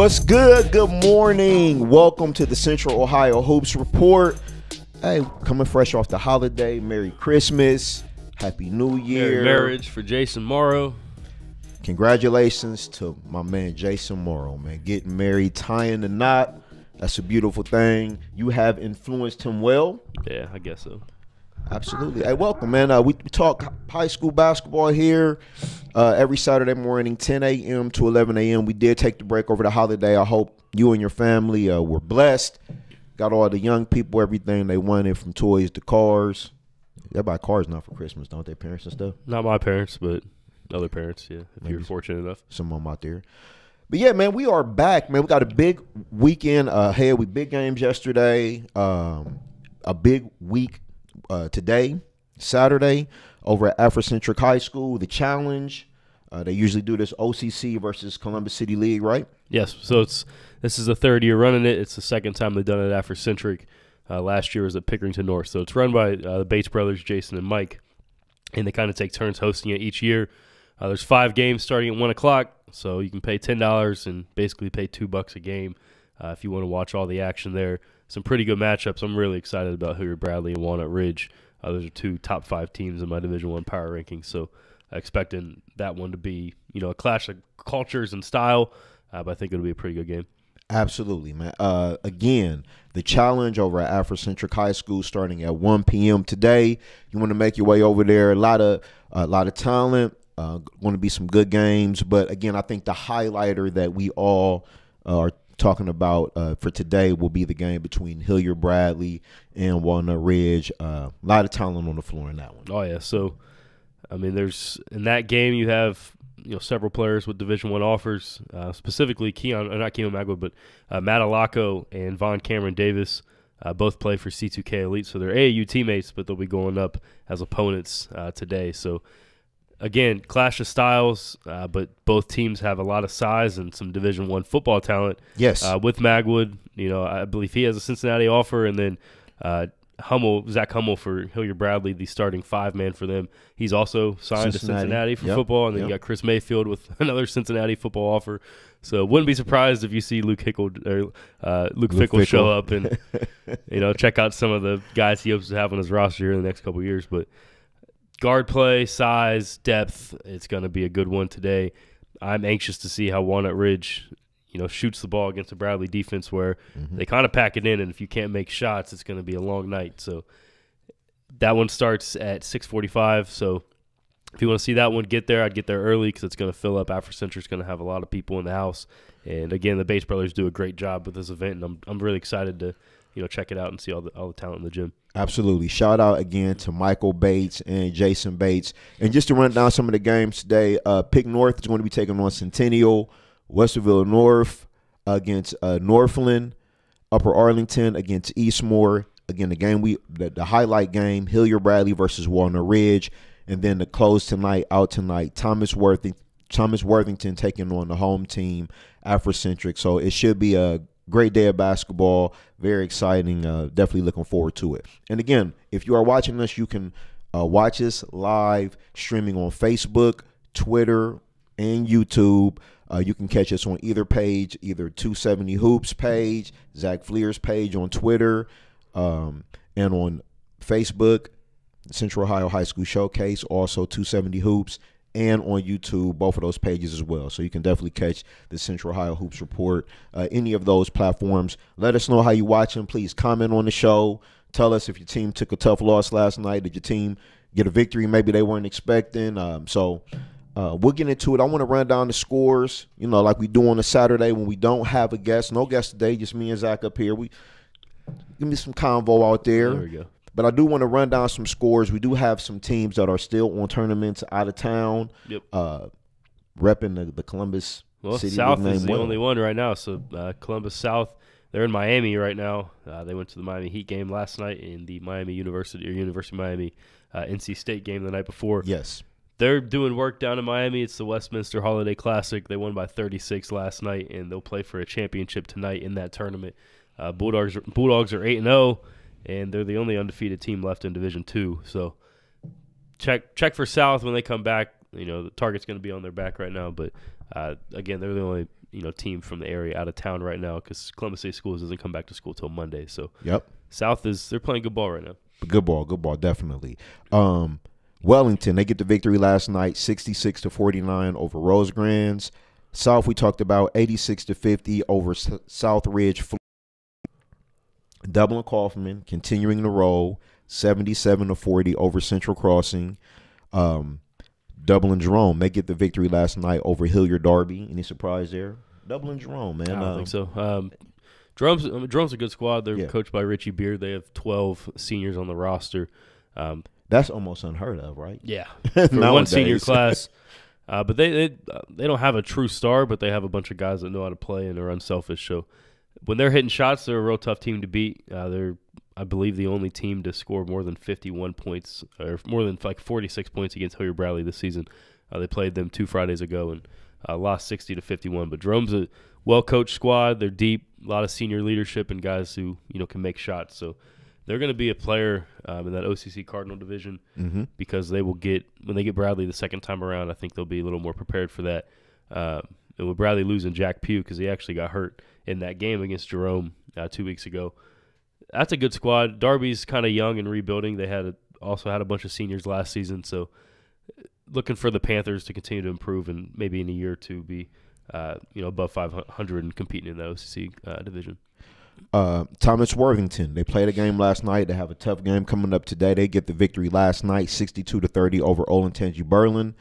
What's good? Good morning. Welcome to the Central Ohio Hoops Report. Hey, coming fresh off the holiday. Merry Christmas. Happy New Year. Merry marriage for Jason Morrow. Congratulations to my man Jason Morrow, man. Getting married, tying the knot. That's a beautiful thing. You have influenced him well. Yeah, I guess so. Absolutely. Hey, welcome, man. We talk high school basketball here every Saturday morning, 10 a.m. to 11 a.m. We did take the break over the holiday. I hope you and your family were blessed. Got all the young people everything they wanted, from toys to cars. They buy cars now for Christmas, don't they, parents and stuff? Not my parents, but other parents, yeah, if Maybe you're fortunate enough. Some of them out there. But, yeah, man, we are back, man. We got a big weekend ahead. We big games yesterday, a big week today, Saturday, over at Afrocentric High School, the challenge. They usually do this OCC versus Columbus City League, right? Yes, so this is the third year running it. It's the second time they've done it at Afrocentric. Last year was at Pickerington North. So it's run by the Bates brothers, Jason and Mike, and they kind of take turns hosting it each year. There's 5 games starting at 1 o'clock, so you can pay $10 and basically pay $2 a game if you want to watch all the action there. Some pretty good matchups. I'm really excited about Hilliard Bradley and Walnut Ridge. Those are 2 top 5 teams in my Division I power rankings, so expecting that one to be, a clash of cultures and style, but I think it'll be a pretty good game. Absolutely, man. Again, the challenge over at Afrocentric High School starting at 1 p.m. today. You want to make your way over there. A lot of talent. Going to be some good games, but again, I think the highlighter that we all are talking about for today will be the game between Hilliard Bradley and Walnut Ridge. A lot of talent on the floor in that one. Oh yeah, so I mean, there's in that game you have several players with Division I offers, specifically not Keon Magwood, but Matt Alaco and Von Cameron Davis. Both play for C2K Elite, so they're AAU teammates, but they'll be going up as opponents today. So again, clash of styles, but both teams have a lot of size and some Division I football talent. Yes. With Magwood, I believe he has a Cincinnati offer, and then Zach Hummel for Hilliard Bradley, the starting 5-man for them. He's also signed to Cincinnati for football, and then you got Chris Mayfield with another Cincinnati football offer. So wouldn't be surprised if you see Luke Fickle show up and check out some of the guys he hopes to have on his roster here in the next couple of years. But guard play, size, depth, it's going to be a good one today. I'm anxious to see how Walnut Ridge, shoots the ball against the Bradley defense where they kind of pack it in, and if you can't make shots, it's going to be a long night. So that one starts at 6:45. So if you want to see that one, get there. I'd get there early because it's going to fill up. Afrocentric's going to have a lot of people in the house. And, again, the Bates brothers do a great job with this event, and I'm really excited to check it out and see all the talent in the gym. Absolutely. Shout out again to Michael Bates and Jason Bates. And just to run down some of the games today, Pick North is going to be taking on Centennial. Westerville North against Northland. Upper Arlington against Eastmoor. Again, the highlight game, Hilliard Bradley versus Walnut Ridge. And then the close tonight, Thomas Worthington taking on the home team, Afrocentric. So it should be a great day of basketball. Very exciting. Definitely looking forward to it. And again, if you are watching us, you can watch us live streaming on Facebook, Twitter, and YouTube. You can catch us on either page, either 270 Hoops page, Zach Fleer's page on Twitter, and on Facebook, Central Ohio High School Showcase, also 270 Hoops, and on YouTube, both of those pages as well. So you can definitely catch the Central Ohio Hoops Report, any of those platforms. Let us know how you watching. Please comment on the show. Tell us if your team took a tough loss last night. Did your team get a victory maybe they weren't expecting? We'll get into it. I want to run down the scores, like we do on a Saturday when we don't have a guest. No guest today, just me and Zach up here. Give me some convo out there. There we go. But I do want to run down some scores. We do have some teams that are still on tournaments out of town. Yep. Repping the Columbus City. South is the only one right now. So Columbus South, they're in Miami right now. They went to the Miami Heat game last night in the University of Miami NC State game the night before. Yes. They're doing work down in Miami. It's the Westminster Holiday Classic. They won by 36 last night, and they'll play for a championship tonight in that tournament. Bulldogs are 8-0, and they're the only undefeated team left in Division II. So check for South when they come back. The target's going to be on their back right now. But, again, they're the only team from the area out of town right now because Columbus State Schools doesn't come back to school till Monday. So yep. South they're playing good ball right now. Good ball, definitely. Wellington, they get the victory last night, 66-49 over Rosecrans. South, we talked about 86-50 over Southridge. Dublin Kaufman continuing the roll, 77-40 over Central Crossing. Dublin Jerome, they get the victory last night over Hilliard Darby. Any surprise there? Dublin Jerome, man. I don't think so. Jerome's a good squad. They're coached by Richie Beard. They have 12 seniors on the roster. That's almost unheard of, right? Yeah, for one senior class. But they don't have a true star, but they have a bunch of guys that know how to play and are unselfish. So when they're hitting shots, they're a real tough team to beat. They're, I believe, the only team to score more than 51 points or more than 46 points against Hilliard Bradley this season. They played them 2 Fridays ago and lost 60-51. But Jerome's a well-coached squad. They're deep, a lot of senior leadership and guys who can make shots. So they're going to be a player in that OCC Cardinal division because they will when they get Bradley the second time around, I think they'll be a little more prepared for that. And with Bradley losing Jack Pugh because he actually got hurt in that game against Jerome 2 weeks ago, that's a good squad. Darby's kind of young and rebuilding. They also had a bunch of seniors last season, so looking for the Panthers to continue to improve and maybe in a year or two be above 500 and competing in the OCC division. Thomas Worthington, they played a game last night. They have a tough game coming up today. They get the victory last night, 62-30 over Olentangy Berlin.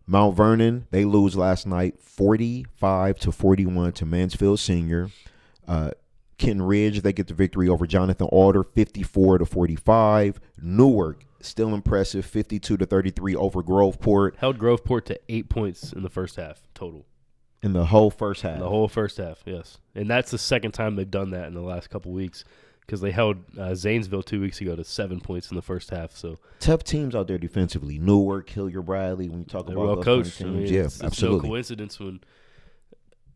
Mount Vernon, they lose last night, 45-41 to Mansfield Senior. Kenton Ridge, they get the victory over Jonathan Alder, 54-45. Newark, still impressive, 52-33 over Groveport. Held Groveport to 8 points in the first half total. In the whole first half. In the whole first half, yes. And that's the second time they've done that in the last couple weeks because they held Zanesville 2 weeks ago to 7 points in the first half. So tough teams out there defensively. Newark, Hilliard Bradley, when you talk about well coached. Teams. It's absolutely. No coincidence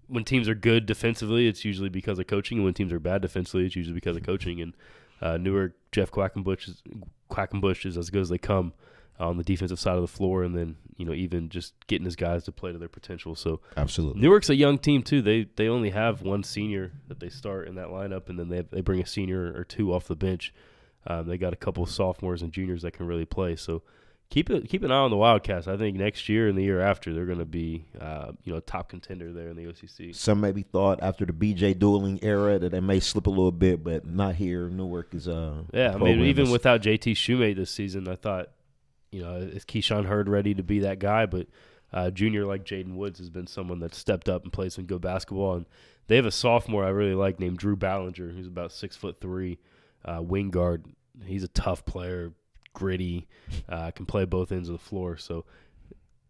when teams are good defensively, it's usually because of coaching, and when teams are bad defensively, it's usually because of coaching. And Newark, Jeff Quackenbush is as good as they come on the defensive side of the floor, and then even just getting his guys to play to their potential. So absolutely, Newark's a young team too. They only have one senior that they start in that lineup, and then they bring a senior or two off the bench. They got a couple of sophomores and juniors that can really play. So keep an eye on the Wildcats. I think next year and the year after they're going to be a top contender there in the OCC. Some maybe thought after the BJ Dueling era that they may slip a little bit, but not here. Newark is even without JT Shoemate this season, I thought. Is Keyshawn Hurd ready to be that guy? But junior like Jaden Woods has been someone that's stepped up and played some good basketball. And they have a sophomore I really like named Drew Ballinger, who's about 6'3", wing guard. He's a tough player, gritty, can play both ends of the floor. So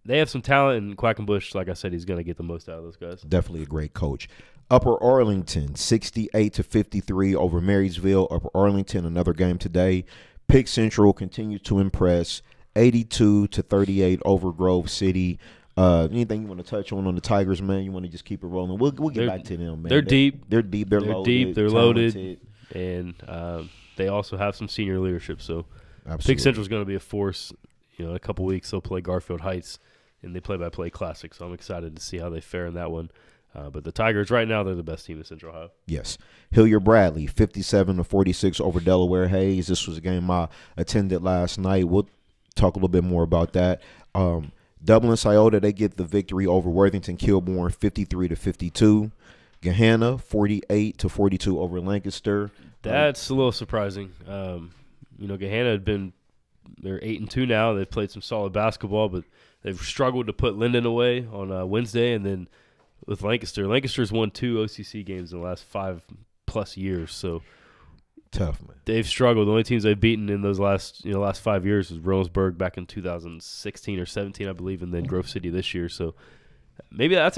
they have some talent, and Quackenbush, like I said, he's going to get the most out of those guys. Definitely a great coach. Upper Arlington, 68-53 over Marysville. Upper Arlington, another game today. Pick Central continues to impress. 82-38 over Grove City. Anything you want to touch on the Tigers, man? You want to just keep it rolling? We'll get back to them, man. They're deep. They're deep. They're loaded. They're loaded, and they also have some senior leadership. So, Pick Central's going to be a force. In a couple weeks they'll play Garfield Heights in the play-by-play classic. So I'm excited to see how they fare in that one. But the Tigers right now, they're the best team in Central Ohio. Yes. Hilliard-Bradley, 57-46 over Delaware Hayes. This was a game I attended last night. We'll talk a little bit more about that. Dublin Scioto, they get the victory over Worthington Kilbourne, 53-52. Gahanna, 48-42 over Lancaster. That's a little surprising. Gahanna had been – they're 8-2 now. They've played some solid basketball, but they've struggled to put Linden away on Wednesday, and then – with Lancaster's won 2 OCC games in the last 5+ years. So tough, man. They've struggled. The only teams they've beaten in those last 5 years was Roseburg back in 2016 or 17, I believe, and then Grove City this year. So maybe that's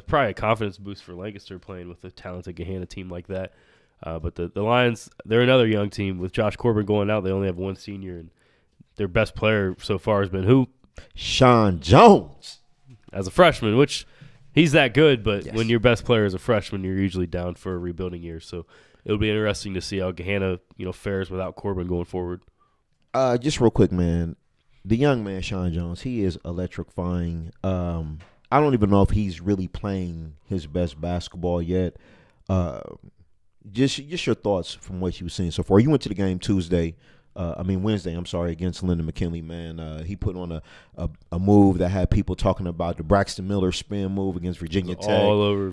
probably a confidence boost for Lancaster playing with a talented Gahanna team like that. But the Lions, they're another young team. With Josh Corbin going out, they only have one senior, and their best player so far has been who? Sean Jones. As a freshman, which – he's that good, but when your best player is a freshman, you're usually down for a rebuilding year. So it'll be interesting to see how Gahanna, fares without Corbin going forward. Just real quick, man. The young man, Sean Jones, he is electrifying. I don't even know if he's really playing his best basketball yet. Just your thoughts from what you've seen so far. You went to the game Wednesday, against Lyndon McKinley, man. He put on a move that had people talking about the Braxton Miller spin move against Virginia Tech. All over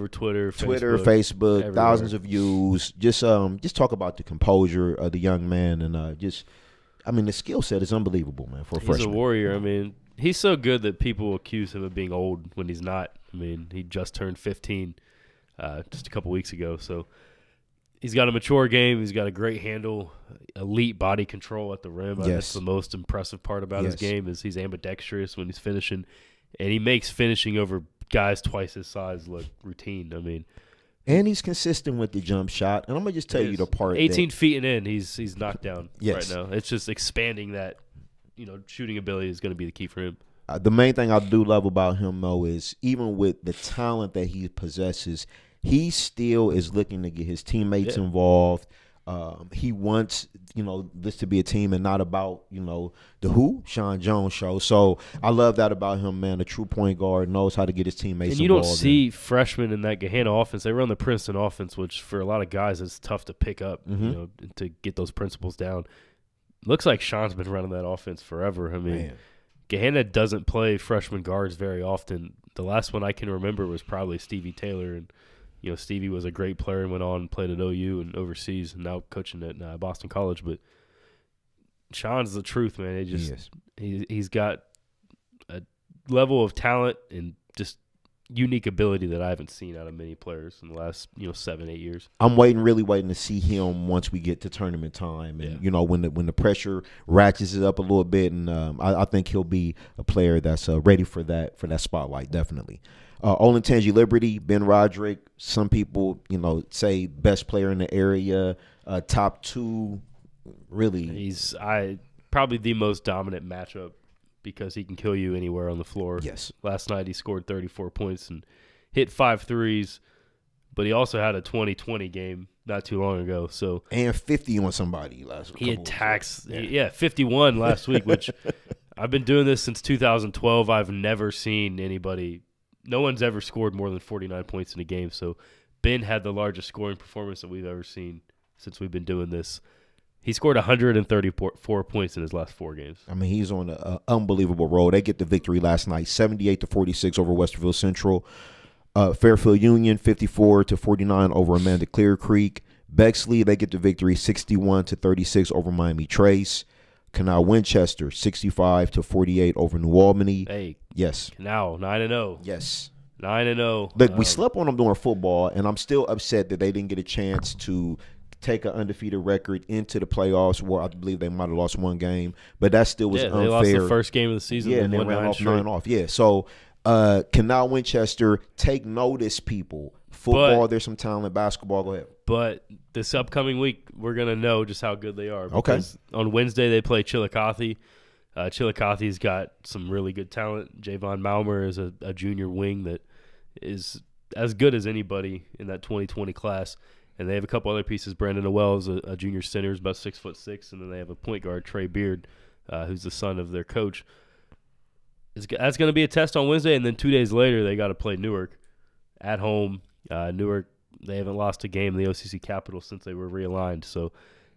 Twitter, Facebook, everywhere. Thousands of views. Just talk about the composure of the young man, and the skill set is unbelievable, man, for a freshman. He's a warrior. He's so good that people accuse him of being old when he's not. He just turned 15 just a couple weeks ago, so he's got a mature game. He's got a great handle, elite body control at the rim. That's the most impressive part about his game is he's ambidextrous when he's finishing, and he makes finishing over guys twice his size look routine. And he's consistent with the jump shot. And I'm going to just tell you the part 18 feet and in, he's knocked down right now. It's just expanding that, shooting ability is going to be the key for him. The main thing I do love about him, though, is even with the talent that he possesses, he still is looking to get his teammates involved. He wants, this to be a team and not about, the Sean Jones show. So I love that about him, man. A true point guard, knows how to get his teammates involved. And you involved. don't see freshmen in that Gahanna offense. They run the Princeton offense, which for a lot of guys is tough to pick up, to get those principles down. Looks like Sean's been running that offense forever. Gahanna doesn't play freshman guards very often. The last one I can remember was probably Stevie Taylor, and Stevie was a great player and went on and played at OU and overseas, and now coaching at Boston College. But Sean's the truth, man. He's got a level of talent and just unique ability that I haven't seen out of many players in the last 7-8 years. I'm really waiting to see him once we get to tournament time, and when the pressure ratchets it up a little bit, and I think he'll be a player that's ready for that spotlight, definitely. Olentangy Liberty, Ben Roderick. Some people, say best player in the area, top 2. Really, he's probably the most dominant matchup because he can kill you anywhere on the floor. Yes. Last night he scored 34 points and hit 5 threes, but he also had a 20-20 game not too long ago. And 50 on somebody last week. He attacks. 51 last week, which I've been doing this since 2012. I've never seen anybody. No one's ever scored more than 49 points in a game. So Ben had the largest scoring performance that we've ever seen since we've been doing this. He scored 134 points in his last 4 games. He's on an unbelievable roll. They get the victory last night, 78-46 over Westerville Central. Fairfield Union, 54-49 over Amanda Clear Creek. Bexley, they get the victory, 61-36 over Miami Trace. Canal Winchester, 65-48 over New Albany. Hey, yes. Canal, 9-0. Yes. 9-0. Look, we slept on them during football, and I'm still upset that they didn't get a chance to take an undefeated record into the playoffs, where I believe they might have lost 1 game, but that still was unfair. They lost the first game of the season. Yeah, and they ran off 9 off. Yeah, so Canal Winchester, take notice, people. Football, there's some talent. Basketball, go ahead. But this upcoming week, we're going to know just how good they are. Okay. On Wednesday, they play Chillicothe. Chillicothe's got some really good talent. Javon Malmer is a junior wing that is as good as anybody in that 2020 class. And they have a couple other pieces. Brandon Noel is a junior center, is about 6'6", and then they have a point guard, Trey Beard, who's the son of their coach. That's going to be a test on Wednesday, and then 2 days later they got to play Newark at home. Newark, they haven't lost a game in the OCC Capital since they were realigned. So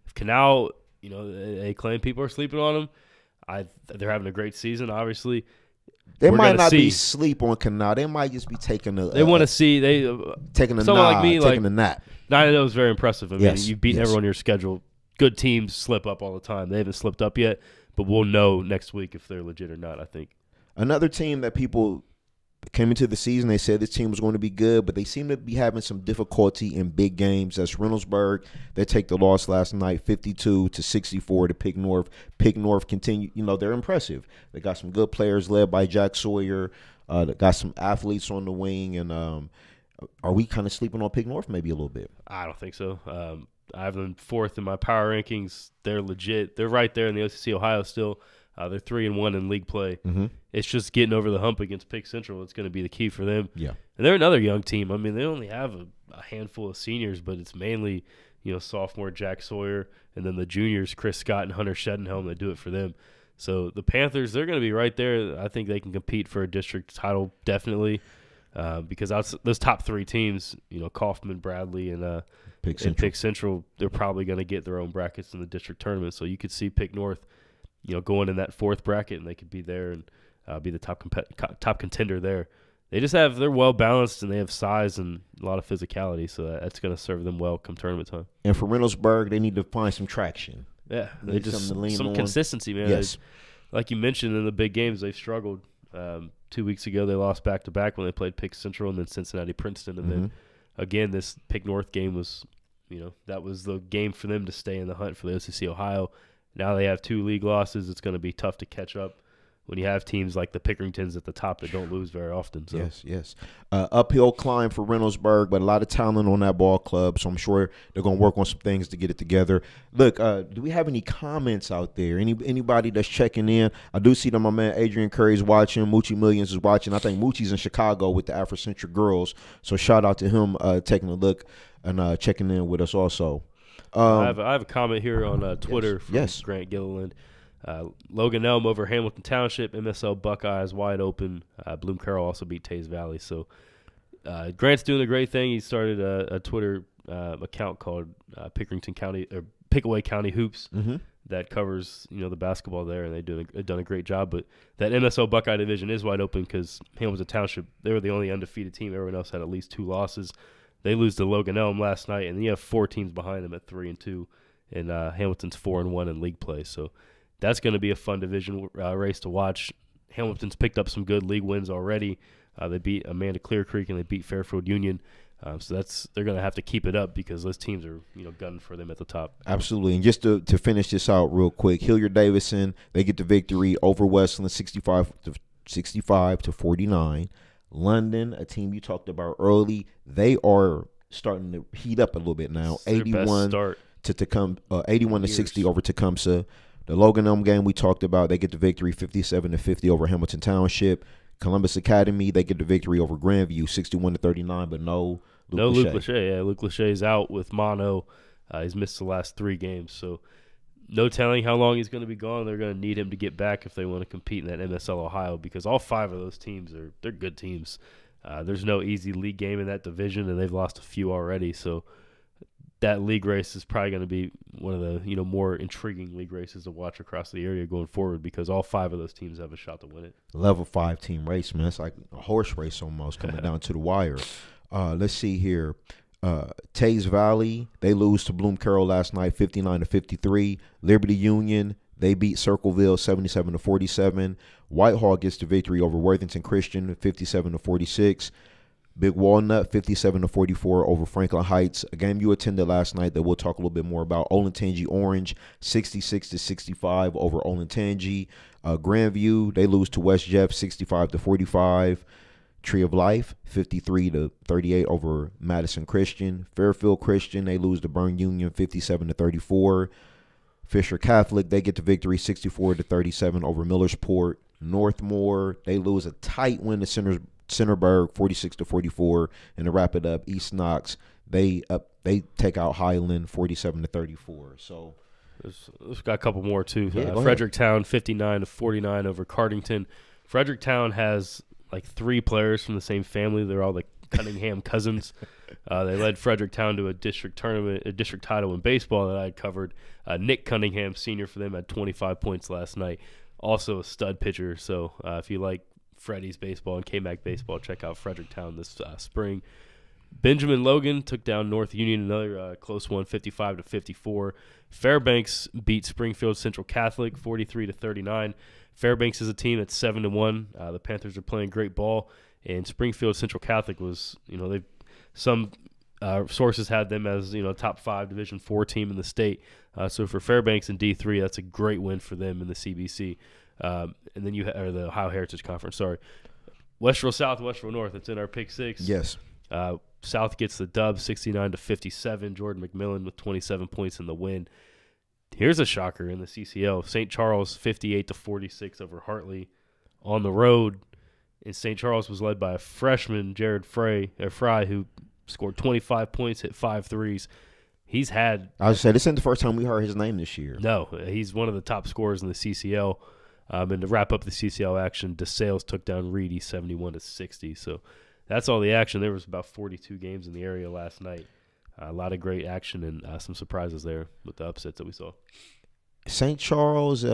if Canal, they claim people are sleeping on them. They're having a great season, obviously. They might not be sleep on Canal. They might just be taking a. They want to see taking a someone nod, like me, taking a nap. 9-0 is very impressive. I mean, you've beaten yes. everyone on your schedule. Good teams slip up all the time. They haven't slipped up yet, but we'll know next week if they're legit or not, I think. Another team that people came into the season, they said this team was going to be good, but they seem to be having some difficulty in big games. That's Reynoldsburg. They take the loss last night, 52-64 to Pick North. Pick North continue. They're impressive. They got some good players led by Jack Sawyer. They got some athletes on the wing, and are we kind of sleeping on Pick North maybe a little bit? I don't think so. I have them 4th in my power rankings. They're legit. They're right there in the OCC Ohio still. They're 3-1 in league play. Mm-hmm. It's just getting over the hump against Pick Central. It's going to be the key for them. Yeah, and they're another young team. I mean, they only have a handful of seniors, but it's mainly sophomore Jack Sawyer and then the juniors Chris Scott and Hunter Shedenhelm that do it for them. So the Panthers, they're going to be right there. I think they can compete for a district title definitely because those top 3 teams, Kaufman, Bradley, and Pick Central, they're probably going to get their own brackets in the district tournament. So you could see Pick North, going in that 4th bracket, and they could be there and be the top contender there. They're well balanced and they have size and a lot of physicality, so that's going to serve them well come tournament time. And for Reynoldsburg, they need to find some traction. Yeah, they just some on. Consistency, man. Yes, like you mentioned in the big games, they've struggled. 2 weeks ago, they lost back-to-back when they played Pick Central and then Cincinnati Princeton, and then again this Pick North game was, that was the game for them to stay in the hunt for the OCC Ohio. Now they have 2 league losses. It's going to be tough to catch up when you have teams like the Pickeringtons at the top that don't lose very often. So. Yes. Uphill climb for Reynoldsburg, but a lot of talent on that ball club, so I'm sure they're going to work on some things to get it together. Look, do we have any comments out there? Anybody that's checking in? I do see that my man Adrian Curry's watching. Moochie Millions is watching. I think Moochie's in Chicago with the Afrocentric Girls, so shout out to him taking a look and checking in with us also. I have a comment here on Twitter from yes. Grant Gilliland. Logan Elm over Hamilton Township. MSL Buckeyes wide open. Bloom Carroll also beat Tays Valley. So Grant's doing a great thing. He started a Twitter account called Pickaway County Hoops that covers the basketball there, and they've done a great job. But that MSL Buckeye division is wide open because Hamilton Township, they were the only undefeated team. Everyone else had at least 2 losses. They lose to Logan Elm last night, and you have 4 teams behind them at 3-2, and Hamilton's 4-1 in league play. So that's going to be a fun division race to watch. Hamilton's picked up some good league wins already. They beat Amanda Clear Creek and they beat Fairfield Union. So they're going to have to keep it up because those teams are gunning for them at the top. Absolutely. And just to finish this out real quick, Hilliard Davidson, they get the victory over Westland 65-49. London, a team you talked about early, they are starting to heat up a little bit now. 81 to Tecumseh, 81-60 over Tecumseh. The Logan Elm game we talked about, they get the victory 57-50 over Hamilton Township. Columbus Academy, they get the victory over Grandview 61-39, but no Luke Lachey. Yeah, Luke Lachey is out with mono. He's missed the last 3 games, so no telling how long he's going to be gone. They're going to need him to get back if they want to compete in that MSL Ohio because all 5 of those teams they're good teams. There's no easy league game in that division, and they've lost a few already. So that league race is probably going to be one of the more intriguing league races to watch across the area going forward because all 5 of those teams have a shot to win it. Level 5 team race, man. It's like a horse race almost coming down to the wire. Let's see here. Tays Valley, they lose to Bloom Carroll last night 59-53. Liberty Union, they beat Circleville 77-47. Whitehall gets the victory over Worthington Christian 57-46. Big Walnut 57-44 over Franklin Heights. A game you attended last night that we'll talk a little bit more about. Olentangy Orange 66-65 over Olentangy. Grandview, they lose to West Jeff 65-45. Tree of Life 53-38 over Madison Christian. Fairfield Christian, they lose to Burn Union 57-34. Fisher Catholic, they get the victory 64-37 over Millersport. Northmore, they lose a tight win to Centerburg 46-44. And to wrap it up, East Knox, they take out Highland 47-34. So There's got a couple more too. Yeah, Fredericktown 59-49 over Cardington. Fredericktown has like 3 players from the same family. They're all the Cunningham cousins. They led Fredericktown to a district tournament, a district title in baseball that I had covered. Nick Cunningham, senior for them, had 25 points last night. Also a stud pitcher. So if you like Freddie's baseball and K-Mac baseball, check out Fredericktown this spring. Benjamin Logan took down North Union, another close one, 55-54. Fairbanks beat Springfield Central Catholic 43-39. Fairbanks is a team that's 7-1. The Panthers are playing great ball, and Springfield Central Catholic was, some sources had them as top 5 Division IV team in the state. So for Fairbanks and D3, that's a great win for them in the CBC. And then or the Ohio Heritage Conference. Sorry, Westerville South, Westerville North. It's in our pick 6. Yes. South gets the dub, 69-57. Jordan McMillan with 27 points in the win. Here's a shocker in the CCL. St. Charles 58-46 over Hartley on the road. And St. Charles was led by a freshman, Jared Fry, who scored 25 points, hit 5 threes. He's had. I was say this isn't the first time we heard his name this year. No, he's one of the top scorers in the CCL. And to wrap up the CCL action, DeSales took down Reedy 71-60. So that's all the action. There was about 42 games in the area last night. A lot of great action and some surprises there with the upsets that we saw. St. Charles,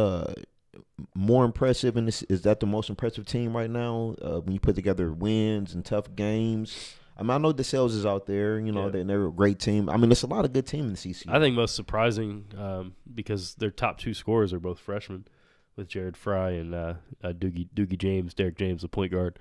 more impressive, and is that the most impressive team right now when you put together wins and tough games? I mean, I know DeSales is out there. They're a great team. I mean, there's a lot of good team in the CCL. I think most surprising because their top 2 scorers are both freshmen, with Jared Fry and Doogie James, Derrick James, the point guard.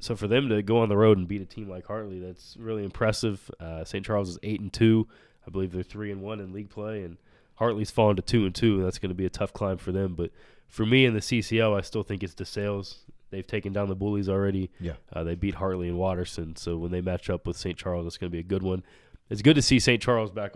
So for them to go on the road and beat a team like Hartley, that's really impressive. St. Charles is 8-2. I believe they're 3-1 in league play, and Hartley's fallen to 2-2. That's going to be a tough climb for them. But for me in the CCL, I still think it's DeSales. They've taken down the Bullies already. Yeah. They beat Hartley and Watterson. So when they match up with St. Charles, it's going to be a good one. It's good to see St. Charles back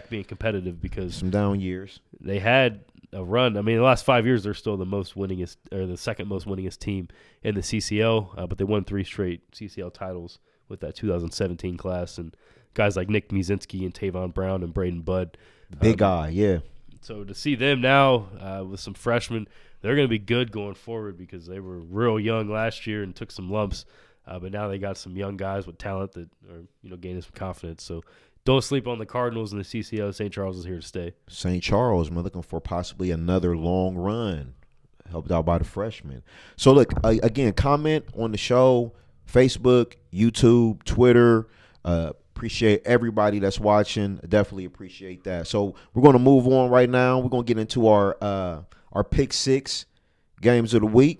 being competitive because some down years. They had a run. I mean, the last 5 years, they're still the most winningest, or the second most winningest team in the CCL, but they won 3 straight CCL titles with that 2017 class, and guys like Nick Muzinski and Tavon Brown and Braden Budd. Big guy, yeah. So to see them now with some freshmen, they're going to be good going forward because they were real young last year and took some lumps, but now they got some young guys with talent that are gaining some confidence. So don't sleep on the Cardinals in the CCL. St. Charles is here to stay. St. Charles, we're looking for possibly another long run, helped out by the freshmen. So, look, again, comment on the show, Facebook, YouTube, Twitter. Appreciate everybody that's watching. Definitely appreciate that. So we're going to move on right now. We're going to get into our Pick 6 games of the week.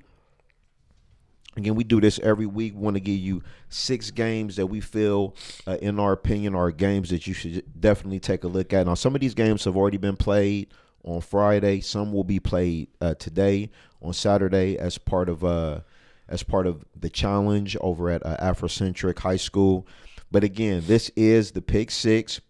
Again, we do this every week. We want to give you 6 games that we feel, in our opinion, are games that you should definitely take a look at. Now, some of these games have already been played on Friday. Some will be played today on Saturday as part of the challenge over at Afrocentric High School. But again, this is the Pick 6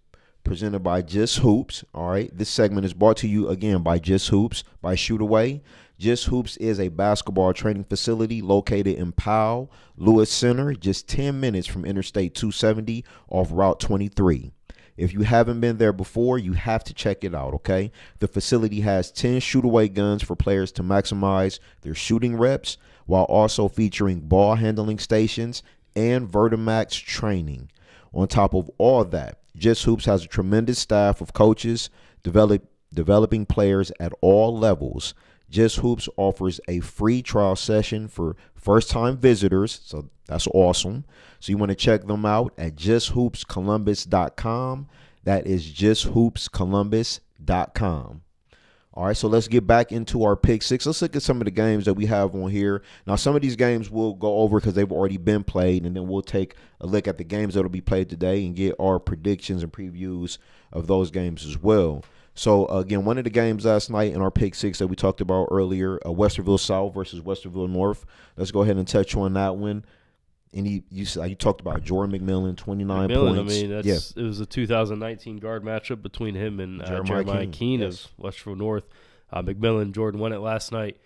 presented by Just Hoops. All right, this segment is brought to you again by Just Hoops by Shoot Away. Just Hoops is a basketball training facility located in Powell, Lewis Center, just 10 minutes from Interstate 270 off Route 23. If you haven't been there before, you have to check it out, okay? The facility has 10 shoot-away guns for players to maximize their shooting reps while also featuring ball handling stations and Vertimax training. On top of all that, Just Hoops has a tremendous staff of coaches developing players at all levels. Just Hoops offers a free trial session for first-time visitors, so that's awesome. So you want to check them out at justhoopscolumbus.com. That is justhoopscolumbus.com. All right, so let's get back into our Pick 6. Let's look at some of the games that we have on here. Now, some of these games we'll go over because they've already been played, and then we'll take a look at the games that will be played today and get our predictions and previews of those games as well. So, again, one of the games last night in our Pick 6 that we talked about earlier, Westerville South versus Westerville North. Let's go ahead and touch on that one. And you talked about Jordan McMillan, 29 points. I mean, it was a 2019 guard matchup between him and Jeremiah Keene of Westerville North. McMillan, Jordan won it last night.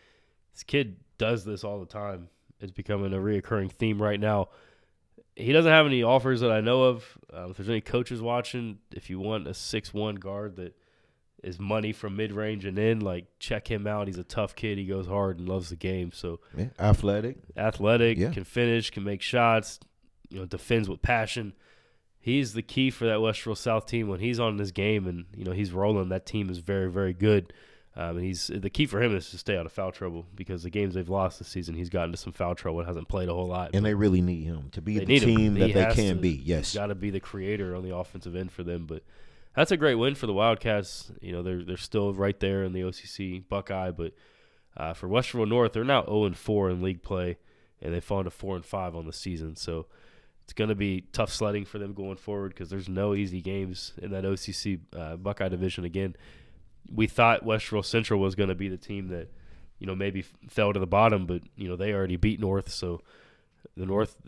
This kid does this all the time. It's becoming a reoccurring theme right now. He doesn't have any offers that I know of. If there's any coaches watching, if you want a 6'1" guard that is money from mid-range and in. Like, check him out. He's a tough kid. He goes hard and loves the game. So yeah, athletic, yeah. Can finish, can make shots, defends with passion. He's the key for that Westerville South team. When he's on his game and, he's rolling, that team is very, very good. And the key for him is to stay out of foul trouble, because the games they've lost this season, he's gotten into some foul trouble and hasn't played a whole lot. And they really need him to be the team that they can be. Yes, he's got to be the creator on the offensive end for them. But that's a great win for the Wildcats. They're still right there in the OCC Buckeye, but for Westerville North, they're now 0-4 in league play, and they've fallen to 4-5 on the season. So it's going to be tough sledding for them going forward, because there's no easy games in that OCC Buckeye division. Again, we thought Westerville Central was going to be the team that, maybe fell to the bottom, but, they already beat North. So the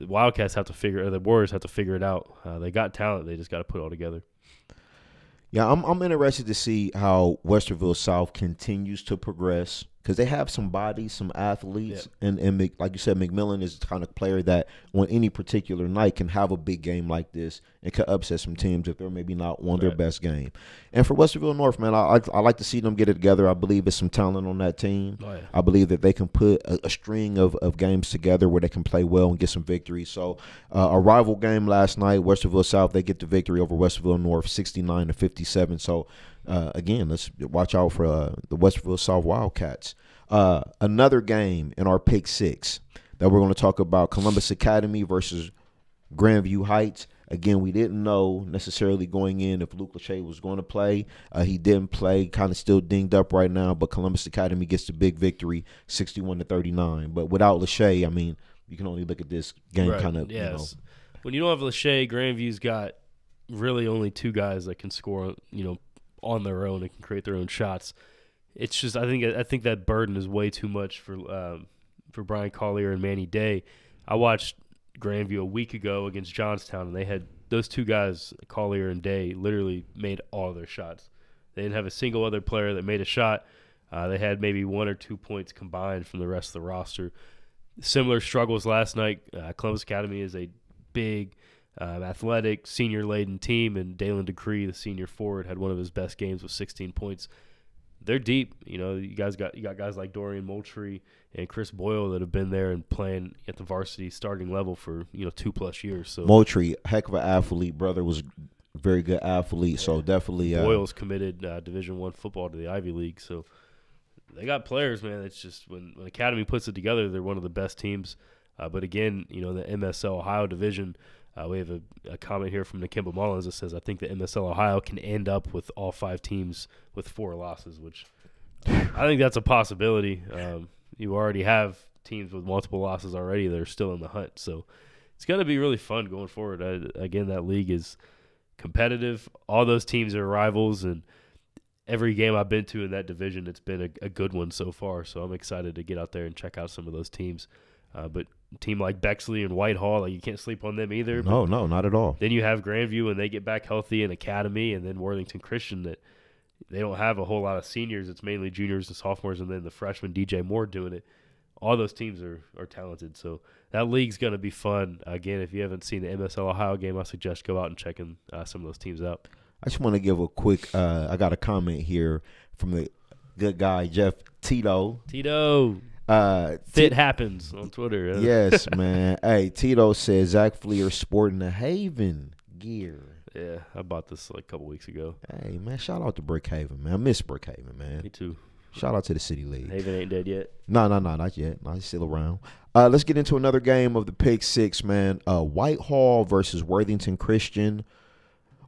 Wildcats the Warriors have to figure it out. They got talent. They just got to put it all together. Yeah, I'm interested to see how Westerville South continues to progress, because they have some bodies, some athletes, and like you said, McMillan is the kind of player that on any particular night can have a big game like this and can upset some teams if they're maybe not on their best game. And for Westerville North, man, I like to see them get it together. I believe there's some talent on that team. Oh, yeah. I believe that they can put a string of games together where they can play well and get some victories. So a rival game last night, Westerville South, they get the victory over Westerville North, 69-57. So again, let's watch out for the Westerville South Wildcats. Another game in our pick 6 that we're going to talk about, Columbus Academy versus Grandview Heights. Again, we didn't know necessarily going in if Luke Lachey was going to play. He didn't play, kind of still dinged up right now, but Columbus Academy gets the big victory, 61-39. But without Lachey, I mean, you can only look at this game kind of, Yes. When you don't have Lachey, Grandview's got really only 2 guys that can score, on their own and can create their own shots. It's just I think that burden is way too much for Brian Collier and Manny Day. I watched Grandview a week ago against Johnstown, and they had those 2 guys, Collier and Day, literally made all their shots. They didn't have a single other player that made a shot. They had maybe 1 or 2 points combined from the rest of the roster. Similar struggles last night. Columbus Academy is a big, athletic, senior-laden team, and Dalen Decree, the senior forward, had one of his best games with 16 points. They're deep. You got guys like Dorian Moultrie and Chris Boyle that have been there and playing at the varsity starting level for 2+ years. So Moultrie, heck of an athlete. Brother was a very good athlete. So definitely Boyle's committed Division I football to the Ivy League. So they got players, man. It's just when Academy puts it together, they're one of the best teams. But again, the MSL Ohio division. We have a comment here from Nakimba Mullins that says, I think the MSL Ohio can end up with all 5 teams with 4 losses, which I think that's a possibility. You already have teams with multiple losses already that are still in the hunt. So it's going to be really fun going forward. Again, that league is competitive. All those teams are rivals, and every game I've been to in that division, it's been a good one so far. So I'm excited to get out there and check out some of those teams. But a team like Bexley and Whitehall, you can't sleep on them either. No, not at all. Then you have Grandview and they get back healthy in Academy, and then Worthington Christian that they don't have a whole lot of seniors. It's mainly juniors and sophomores, and then the freshman DJ Moore doing it. All those teams are talented. So that league's going to be fun. Again, if you haven't seen the MSL Ohio game, I suggest go out and check some of those teams out. I just want to give a quick I got a comment here from the good guy, Jeff Tito. Fit happens on Twitter. Yes, man. Hey, Tito says Zach Fleer sporting the Haven gear. Yeah, I bought this a couple weeks ago. Hey, man, shout out to Brookhaven, man. I miss Brookhaven, man. Me too. Shout out to the City League. Haven ain't dead yet. No, not yet. No, he's still around. Let's get into another game of the Pick 6, man. Whitehall versus Worthington Christian.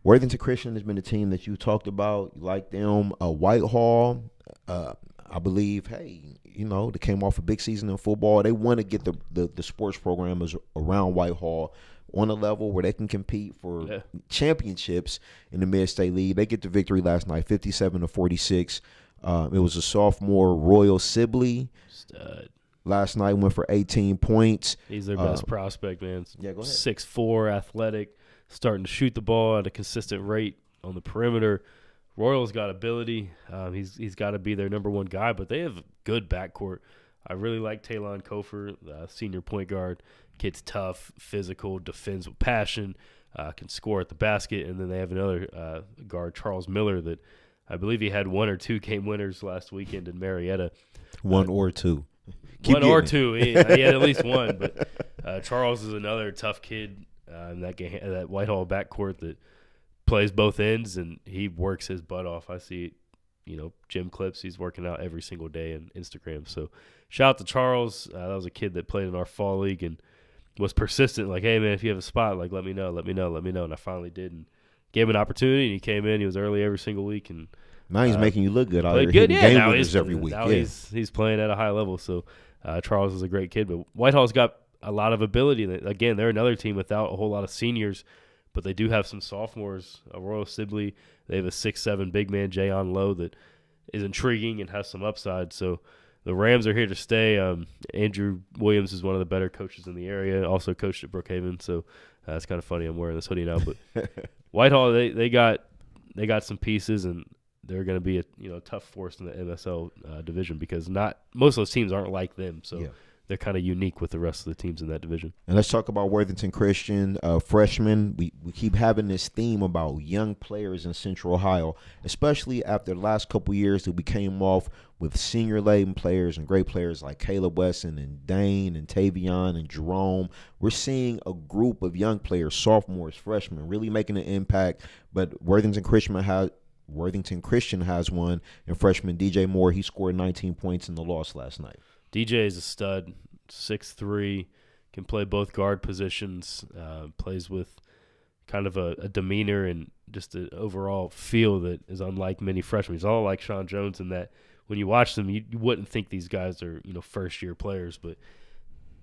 Worthington Christian has been a team that you talked about. You like them. Whitehall, I believe, they came off a big season in football. They want to get the sports programmers around Whitehall on a level where they can compete for championships in the Mid-State League. They get the victory last night, 57-46. It was a sophomore, Royal Sibley. Stud. Last night went for 18 points. He's their best prospect, man. Yeah, go ahead. 6'4", athletic, starting to shoot the ball at a consistent rate on the perimeter. Royal's got ability. He's got to be their number 1 guy, but they have a good backcourt. I really like Talon Kofer, the senior point guard. Kid's tough, physical, defends with passion, can score at the basket. And then they have another guard, Charles Miller, that I believe he had 1 or 2 game winners last weekend in Marietta. One or two. One or two. He had at least one. But Charles is another tough kid in that Whitehall backcourt that plays both ends, and he works his butt off. I see, gym clips. He's working out every single day on Instagram. So shout out to Charles. That was a kid that played in our fall league and was persistent. Like, hey, man, if you have a spot, like, let me know. And I finally did, and gave him an opportunity, and he came in. He was early every single week, and now he's making you look good. Played good, yeah. Game winners every week. Now he's playing at a high level. So Charles is a great kid, but Whitehall's got a lot of ability. Again, they're another team without a whole lot of seniors, but they do have some sophomores. Royal Sibley, they have a 6'7" big man, Jayon Lowe, that is intriguing and has some upside. So the Rams are here to stay. Andrew Williams is one of the better coaches in the area, also coached at Brookhaven. So it's kind of funny. I'm wearing this hoodie now, but Whitehall, they got some pieces, and they're going to be a tough force in the MSL division, because not most of those teams aren't like them. So they're kind of unique with the rest of the teams in that division. And let's talk about Worthington Christian, freshmen. We keep having this theme about young players in Central Ohio, especially after the last couple years that we came off with senior-laden players and great players like Caleb Wesson and Dane and Tavion and Jerome. We're seeing a group of young players, sophomores, freshmen, really making an impact. But Worthington Christian has one, and freshman DJ Moore, he scored 19 points in the loss last night. DJ is a stud, 6'3", can play both guard positions, plays with kind of a demeanor and just an overall feel that is unlike many freshmen. He's all like Sean Jones in that when you watch them, you wouldn't think these guys are first-year players, but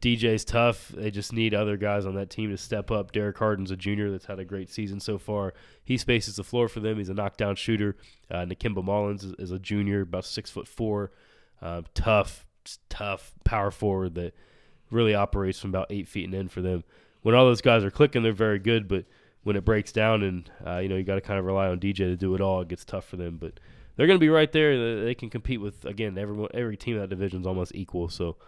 DJ's tough. They just need other guys on that team to step up. Derrick Harden's a junior that's had a great season so far. He spaces the floor for them. He's a knockdown shooter. Nakimba Mullins is a junior, about 6'4", tough power forward that really operates from about 8 feet and in for them. When all those guys are clicking, they're very good, but when it breaks down and you got to kind of rely on DJ to do it all, it gets tough for them. But they're going to be right there. They can compete with, again, every team in that division is almost equal. So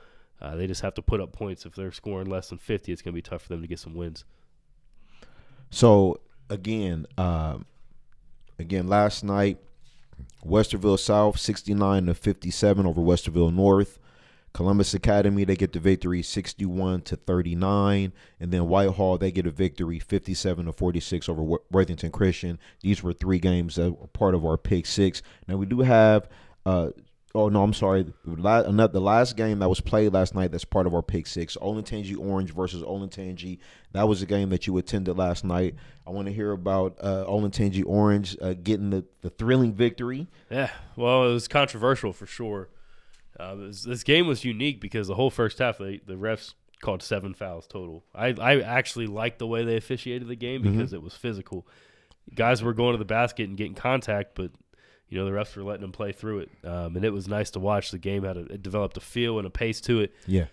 they just have to put up points. If they're scoring less than 50, it's going to be tough for them to get some wins. So again, last night, Westerville South 69-57 over Westerville North. Columbus Academy, they get the victory 61-39, and then Whitehall, they get a victory 57-46 over Worthington Christian. These were 3 games that were part of our Pick 6. Now we do have the last game that was played last night that's part of our Pick 6, Olentangy Orange versus Olentangy. That was a game that you attended last night. I want to hear about Olentangy Orange getting the thrilling victory. Yeah, well, it was controversial for sure. This game was unique because the whole first half, the refs called 7 fouls total. I actually liked the way they officiated the game because it was physical. Guys were going to the basket and getting contact, but the refs were letting them play through it, and it was nice to watch. The game it developed a feel and a pace to it. Yeah.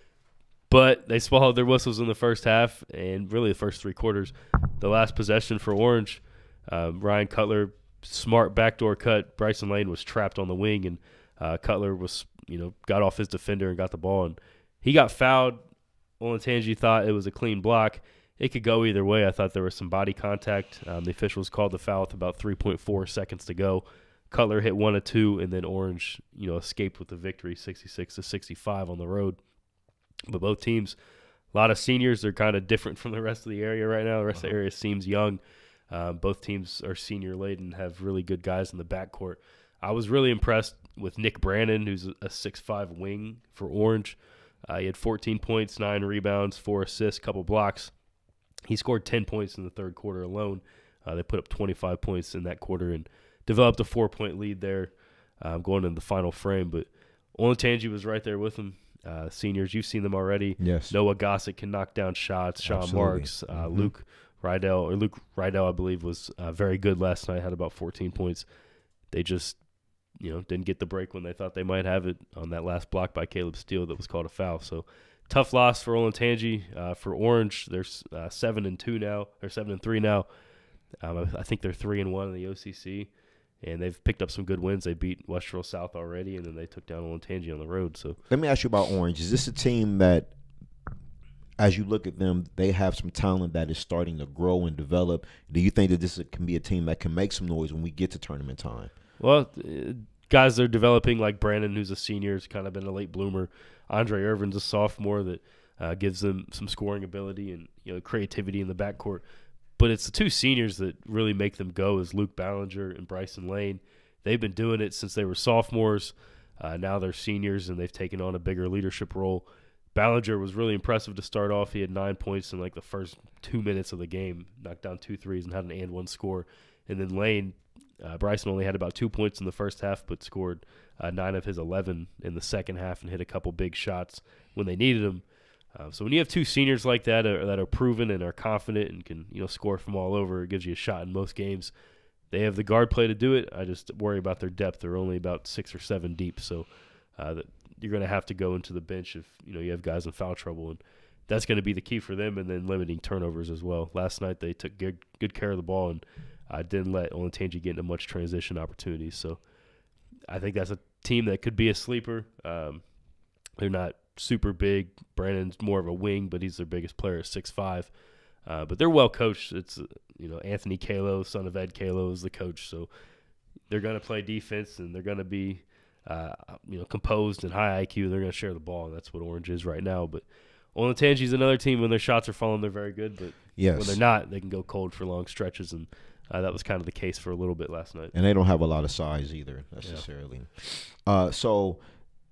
But they swallowed their whistles in the first half and really the first 3 quarters. The last possession for Orange, Ryan Cutler, smart backdoor cut. Bryson Lane was trapped on the wing, and Cutler was got off his defender and got the ball, and he got fouled. Olentangy thought it was a clean block. It could go either way. I thought there was some body contact. The officials called the foul with about 3.4 seconds to go. Cutler hit 1 of 2, and then Orange, escaped with the victory, 66-65 on the road. But both teams, a lot of seniors. They're kind of different from the rest of the area right now. The rest of the area seems young. Both teams are senior-laden, have really good guys in the backcourt. I was really impressed with Nick Brandon, who's a 6'5" wing for Orange. He had 14 points, 9 rebounds, 4 assists, couple blocks. He scored 10 points in the third quarter alone. They put up 25 points in that quarter and developed a 4-point lead there going into the final frame. But Olentangy was right there with them. Seniors, you've seen them already. Yes. Noah Gossett can knock down shots. Sean Marks, Luke Rydell, I believe, was very good last night, had about 14 points. They just didn't get the break when they thought they might have it on that last block by Caleb Steele that was called a foul. So tough loss for Olentangy. For Orange, they're 7-2 now, or 7-3 now. I think they're 3-1 in the OCC, and they've picked up some good wins. They beat Westerville South already, and then they took down Olentangy on the road. So let me ask you about Orange. Is this a team that, as you look at them, they have some talent that is starting to grow and develop? Do you think that this can be a team that can make some noise when we get to tournament time? Well, guys they're developing like Brandon, who's a senior, has kind of been a late bloomer. Andre Irvin's a sophomore that gives them some scoring ability and creativity in the backcourt. But it's the two seniors that really make them go is Luke Ballinger and Bryson Lane. They've been doing it since they were sophomores. Now they're seniors, and they've taken on a bigger leadership role. Ballinger was really impressive to start off. He had 9 points in like the first 2 minutes of the game, knocked down 2 threes and had an and one score. And then Lane, Bryson only had about 2 points in the first half, but scored 9 of his 11 in the second half and hit a couple big shots when they needed them. So when you have two seniors like that that are proven and are confident and can score from all over, it gives you a shot in most games. They have the guard play to do it. I just worry about their depth. They're only about 6 or 7 deep, so you're going to have to go into the bench if you have guys in foul trouble, and that's going to be the key for them. And then limiting turnovers as well. Last night they took good care of the ball and didn't let Olentangy get into much transition opportunities. So I think that's a team that could be a sleeper. They're not super big. Brandon's more of a wing, but he's their biggest player at 6'5". But they're well coached. It's Anthony Kalo, son of Ed Kalo, is the coach. So they're going to play defense and they're going to be composed and high IQ. They're going to share the ball. And that's what Orange is right now. But Olentangy's another team. When their shots are falling, they're very good. But when they're not, they can go cold for long stretches. And that was kind of the case for a little bit last night. And they don't have a lot of size either necessarily. Yeah. So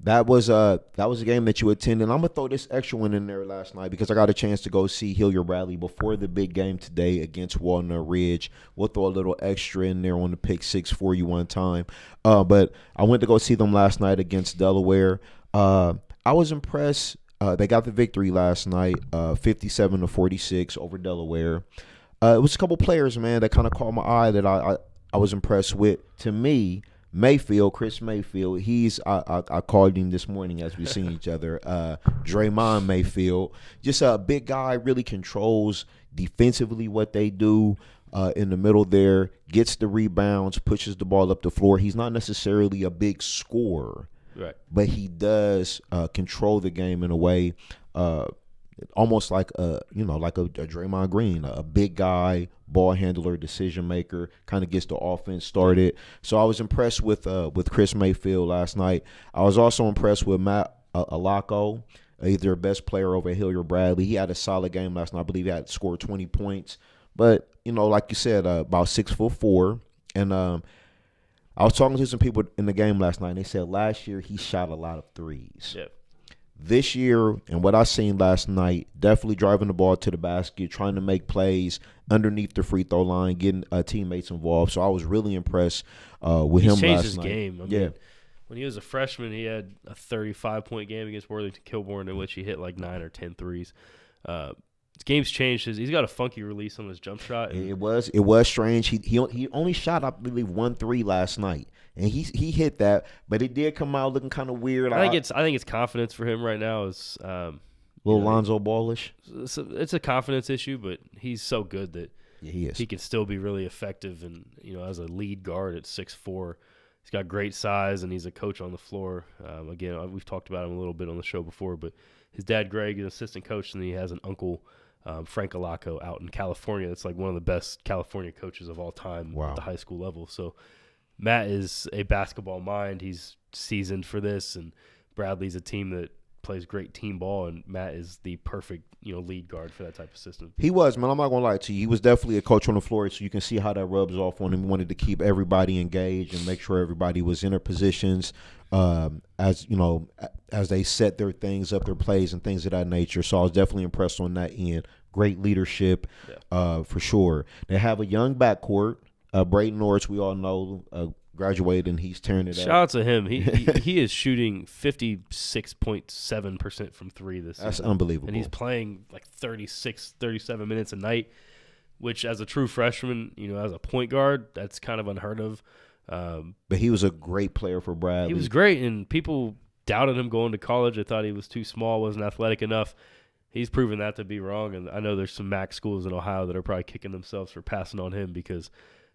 that was a game that you attended. I'm gonna throw this extra one in there last night because I got a chance to go see Hilliard Bradley before the big game today against Walnut Ridge. We'll throw a little extra in there on the pick six for you one time. But I went to go see them last night against Delaware. I was impressed. They got the victory last night, 57-46 over Delaware. It was a couple players, man, that kind of caught my eye that I was impressed with. To me, Chris Mayfield, I called him this morning as we seen each other. Draymond Mayfield, just a big guy, really controls defensively what they do in the middle there, gets the rebounds, pushes the ball up the floor. He's not necessarily a big scorer, right? But he does control the game in a way, almost like a Draymond Green, a big guy, ball handler, decision maker, kind of gets the offense started. So I was impressed with Chris Mayfield last night. I was also impressed with Matt Alako, their best player over at Hilliard Bradley. He had a solid game last night. I believe he had scored 20 points. But, like you said, about 6'4". And I was talking to some people in the game last night, and they said last year he shot a lot of threes. Yep. This year, and what I seen last night, definitely driving the ball to the basket, trying to make plays underneath the free throw line, getting teammates involved. So I was really impressed with him last night. He's changed his game. I mean, when he was a freshman, he had a 35-point game against Worthington Kilbourne in which he hit like 9 or 10 threes. His game's changed. He's got a funky release on his jump shot. It was strange. He only shot, I believe, 1 3 last night. And he hit that, but it did come out looking kind of weird. I think it's confidence for him right now. Is little Lonzo Ballish. It's a confidence issue, but he's so good that he is. He can still be really effective, and as a lead guard at 6'4", he's got great size, and he's a coach on the floor. Again, we've talked about him a little bit on the show before, but his dad Greg is an assistant coach, and he has an uncle Frank Alako out in California. That's like one of the best California coaches of all time at the high school level. So Matt is a basketball mind. He's seasoned for this, and Bradley's a team that plays great team ball, and Matt is the perfect lead guard for that type of system. He was, man. I'm not gonna lie to you. He was definitely a coach on the floor, so you can see how that rubs off on him. He wanted to keep everybody engaged and make sure everybody was in their positions, as they set their things up, their plays and things of that nature. So I was definitely impressed on that end. Great leadership, for sure. They have a young backcourt. Brayden Norris, we all know, graduated, and he's tearing it up. Shout out to him. He is shooting 56.7% from three this season. That's unbelievable. And he's playing like 36, 37 minutes a night, which as a true freshman, as a point guard, that's kind of unheard of. But he was a great player for Bradley. He was great, and people doubted him going to college. They thought he was too small, wasn't athletic enough. He's proven that to be wrong, and I know there's some MAC schools in Ohio that are probably kicking themselves for passing on him because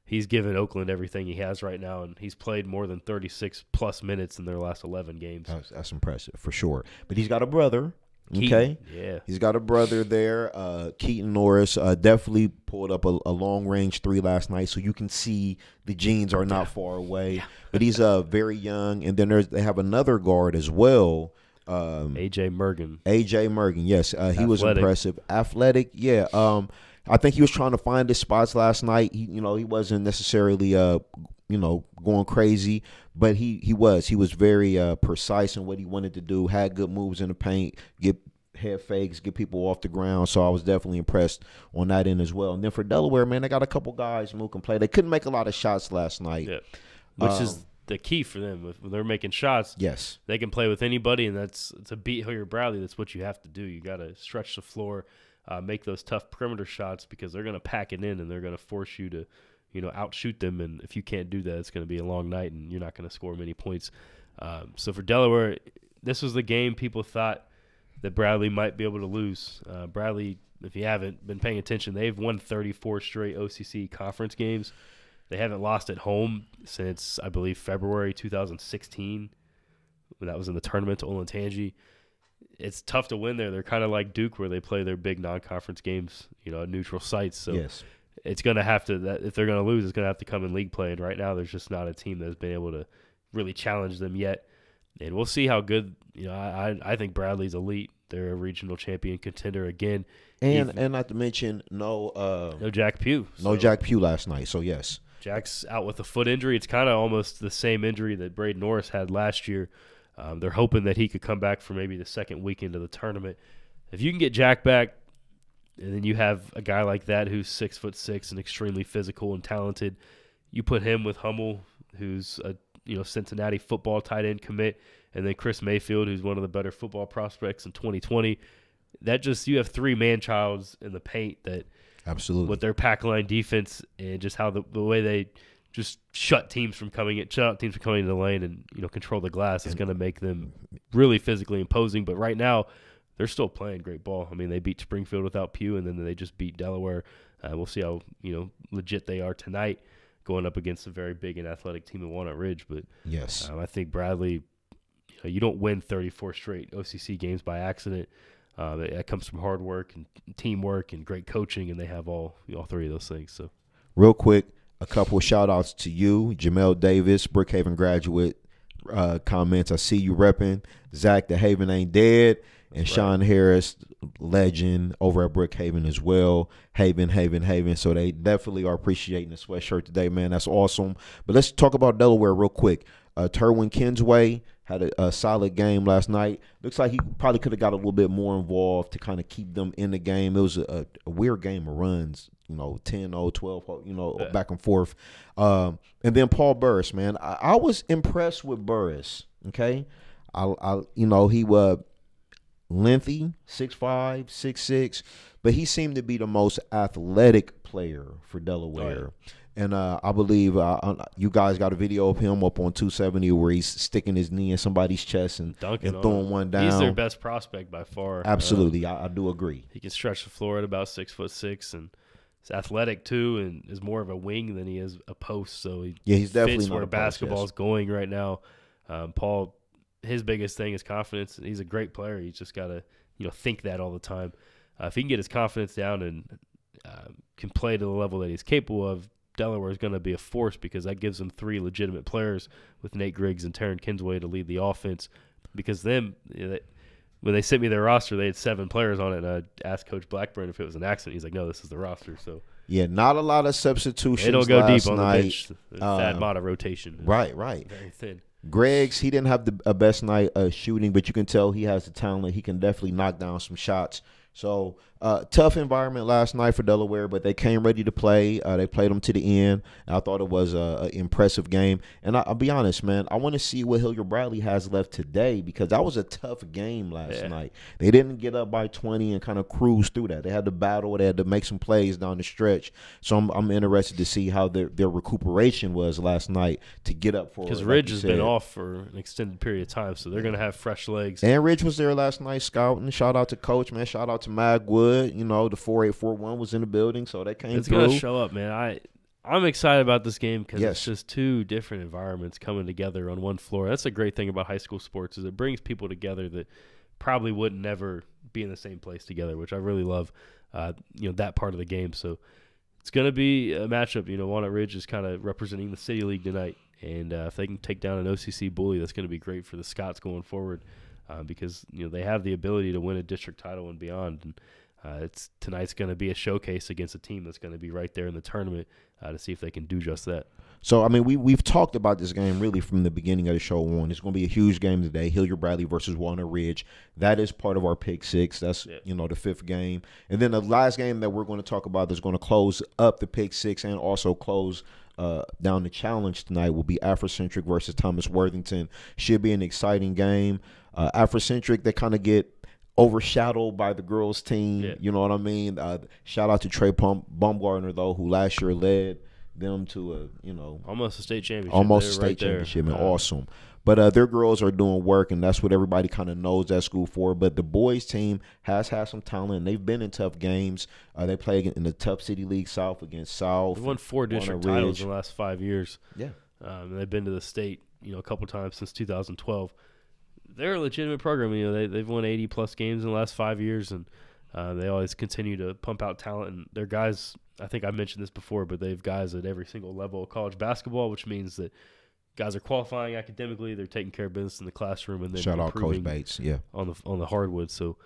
he's given Oakland everything he has right now, and he's played more than 36-plus minutes in their last 11 games. That's impressive, for sure. But he's got a brother Okay, yeah, he's got a brother there, Keaton Norris. Definitely pulled up a long range 3 last night, so you can see the genes are not far away. Yeah. But he's very young, and then they have another guard as well. AJ Mergen. AJ Mergen, yes, he was impressive, athletic. Yeah, I think he was trying to find his spots last night. He wasn't necessarily going crazy, but he was very precise in what he wanted to do. Had good moves in the paint, get head fakes, get people off the ground. So I was definitely impressed on that end as well. And then for Delaware, man, they got a couple guys who can play. They couldn't make a lot of shots last night, which is the key for them. When they're making shots, yes, they can play with anybody, and to beat Hilliard Bradley, that's what you have to do. You got to stretch the floor, make those tough perimeter shots because they're going to pack it in and they're going to force you to, outshoot them. And if you can't do that, it's going to be a long night and you're not going to score many points. So for Delaware, this was the game people thought that Bradley might be able to lose. Bradley, if you haven't been paying attention, they've won 34 straight OCC conference games. They haven't lost at home since, I believe, February 2016, when that was in the tournament to Olentangy. It's tough to win there. They're kind of like Duke, where they play their big non-conference games, at neutral sites. So yes, it's going to have to – if they're going to lose, it's going to have to come in league play. And right now there's just not a team that's been able to really challenge them yet. And we'll see how good I think Bradley's elite. They're a regional champion contender again. And not to mention no Jack Pugh. Jack Pugh last night. So yes, Jack's out with a foot injury. It's kind of almost the same injury that Braden Norris had last year. They're hoping that he could come back for maybe the second weekend of the tournament. If you can get Jack back, and then you have a guy like that who's 6'6" and extremely physical and talented, you put him with Hummel, who's a Cincinnati football tight end commit, and then Chris Mayfield, who's one of the better football prospects in 2020. You have 3 man-childs in the paint that absolutely with their pack line defense and just how the way they just shut teams from coming into the lane and control the glass is going to make them really physically imposing. But right now, they're still playing great ball. I mean, they beat Springfield without Pugh, and then they just beat Delaware. We'll see how legit they are tonight, going up against a very big and athletic team in Walnut Ridge. But yes, I think Bradley, you don't win 34 straight OCC games by accident. That comes from hard work and teamwork and great coaching, and they have all 3 of those things. So, real quick, a couple of shout-outs to you, Jamel Davis, Brookhaven graduate, comments. I see you repping. Zach, the Haven ain't dead. And right. Sean Harris, legend over at Brookhaven as well. Haven. So they definitely are appreciating the sweatshirt today, man. That's awesome. But let's talk about Delaware real quick. Terwin Kinsway had a solid game last night. Looks like he probably could have got a little bit more involved to kind of keep them in the game. It was a weird game of runs, 10-0, 12, back and forth. And then Paul Burris, man. I was impressed with Burris, okay? He was lengthy, 6'5", 6'6", but he seemed to be the most athletic player for Delaware. Right. And I believe you guys got a video of him up on 270 where he's sticking his knee in somebody's chest and throwing one down. He's their best prospect by far. Absolutely, I do agree. He can stretch the floor at about 6'6", and he's athletic too, and is more of a wing than he is a post. So he's definitely fits where basketball's going right now. Paul, his biggest thing is confidence. He's a great player. He's just got to think that all the time. If he can get his confidence down and can play to the level that he's capable of, Delaware is going to be a force because that gives them 3 legitimate players with Nate Griggs and Taryn Kinsway to lead the offense. Because when they sent me their roster, they had 7 players on it, and I asked Coach Blackburn if it was an accident. He's like, no, this is the roster. So yeah, not a lot of substitutions. They don't go deep on the bench. That amount of rotation. Right. Very thin. Griggs, he didn't have the best night shooting, but you can tell he has the talent. He can definitely knock down some shots. So tough environment last night for Delaware, but they came ready to play. They played them to the end. I thought it was an impressive game. And I'll be honest, man, I want to see what Hilliard Bradley has left today because that was a tough game last night. They didn't get up by 20 and kind of cruise through that. They had to battle. They had to make some plays down the stretch. So I'm interested to see how their recuperation was last night to get up for it. Because Ridge has been off for an extended period of time, so they're going to have fresh legs. And Ridge was there last night scouting. Shout out to Coach, man. Shout out to Magwood. The 4841 was in the building, so they came through. It's going to show up, man. I'm excited about this game because it's just 2 different environments coming together on one floor. That's a great thing about high school sports is it brings people together that probably would never be in the same place together, which I really love, that part of the game. So it's going to be a matchup. Walnut Ridge is kind of representing the City League tonight. And if they can take down an OCC bully, that's going to be great for the Scots going forward because, they have the ability to win a district title and beyond. And tonight's going to be a showcase against a team that's going to be right there in the tournament to see if they can do just that. So, I mean, we've talked about this game really from the beginning of the show on. It's going to be a huge game today, Hilliard-Bradley versus Walnut Ridge. That is part of our Pick Six. That's, the 5th game. And then the last game that we're going to talk about that's going to close up the Pick Six and also close down the challenge tonight will be Afrocentric versus Thomas Worthington. Should be an exciting game. Afrocentric, they kind of get overshadowed by the girls' team. Yeah. You know what I mean? Shout out to Trey Baumgartner, though, who last year led them to almost a state championship. Almost a state championship, and awesome. But their girls are doing work, and that's what everybody kind of knows that school for. But the boys' team has had some talent. They've been in tough games. They play in the tough City League South against South. They've won 4 district titles in the last 5 years. Yeah. They've been to the state, a couple times since 2012. They're a legitimate program. They've won 80-plus games in the last 5 years, and they always continue to pump out talent. And their guys, I think I mentioned this before, but they have guys at every single level of college basketball, which means that guys are qualifying academically. They're taking care of business in the classroom, and then shout out Coach Bates, on the hardwood. So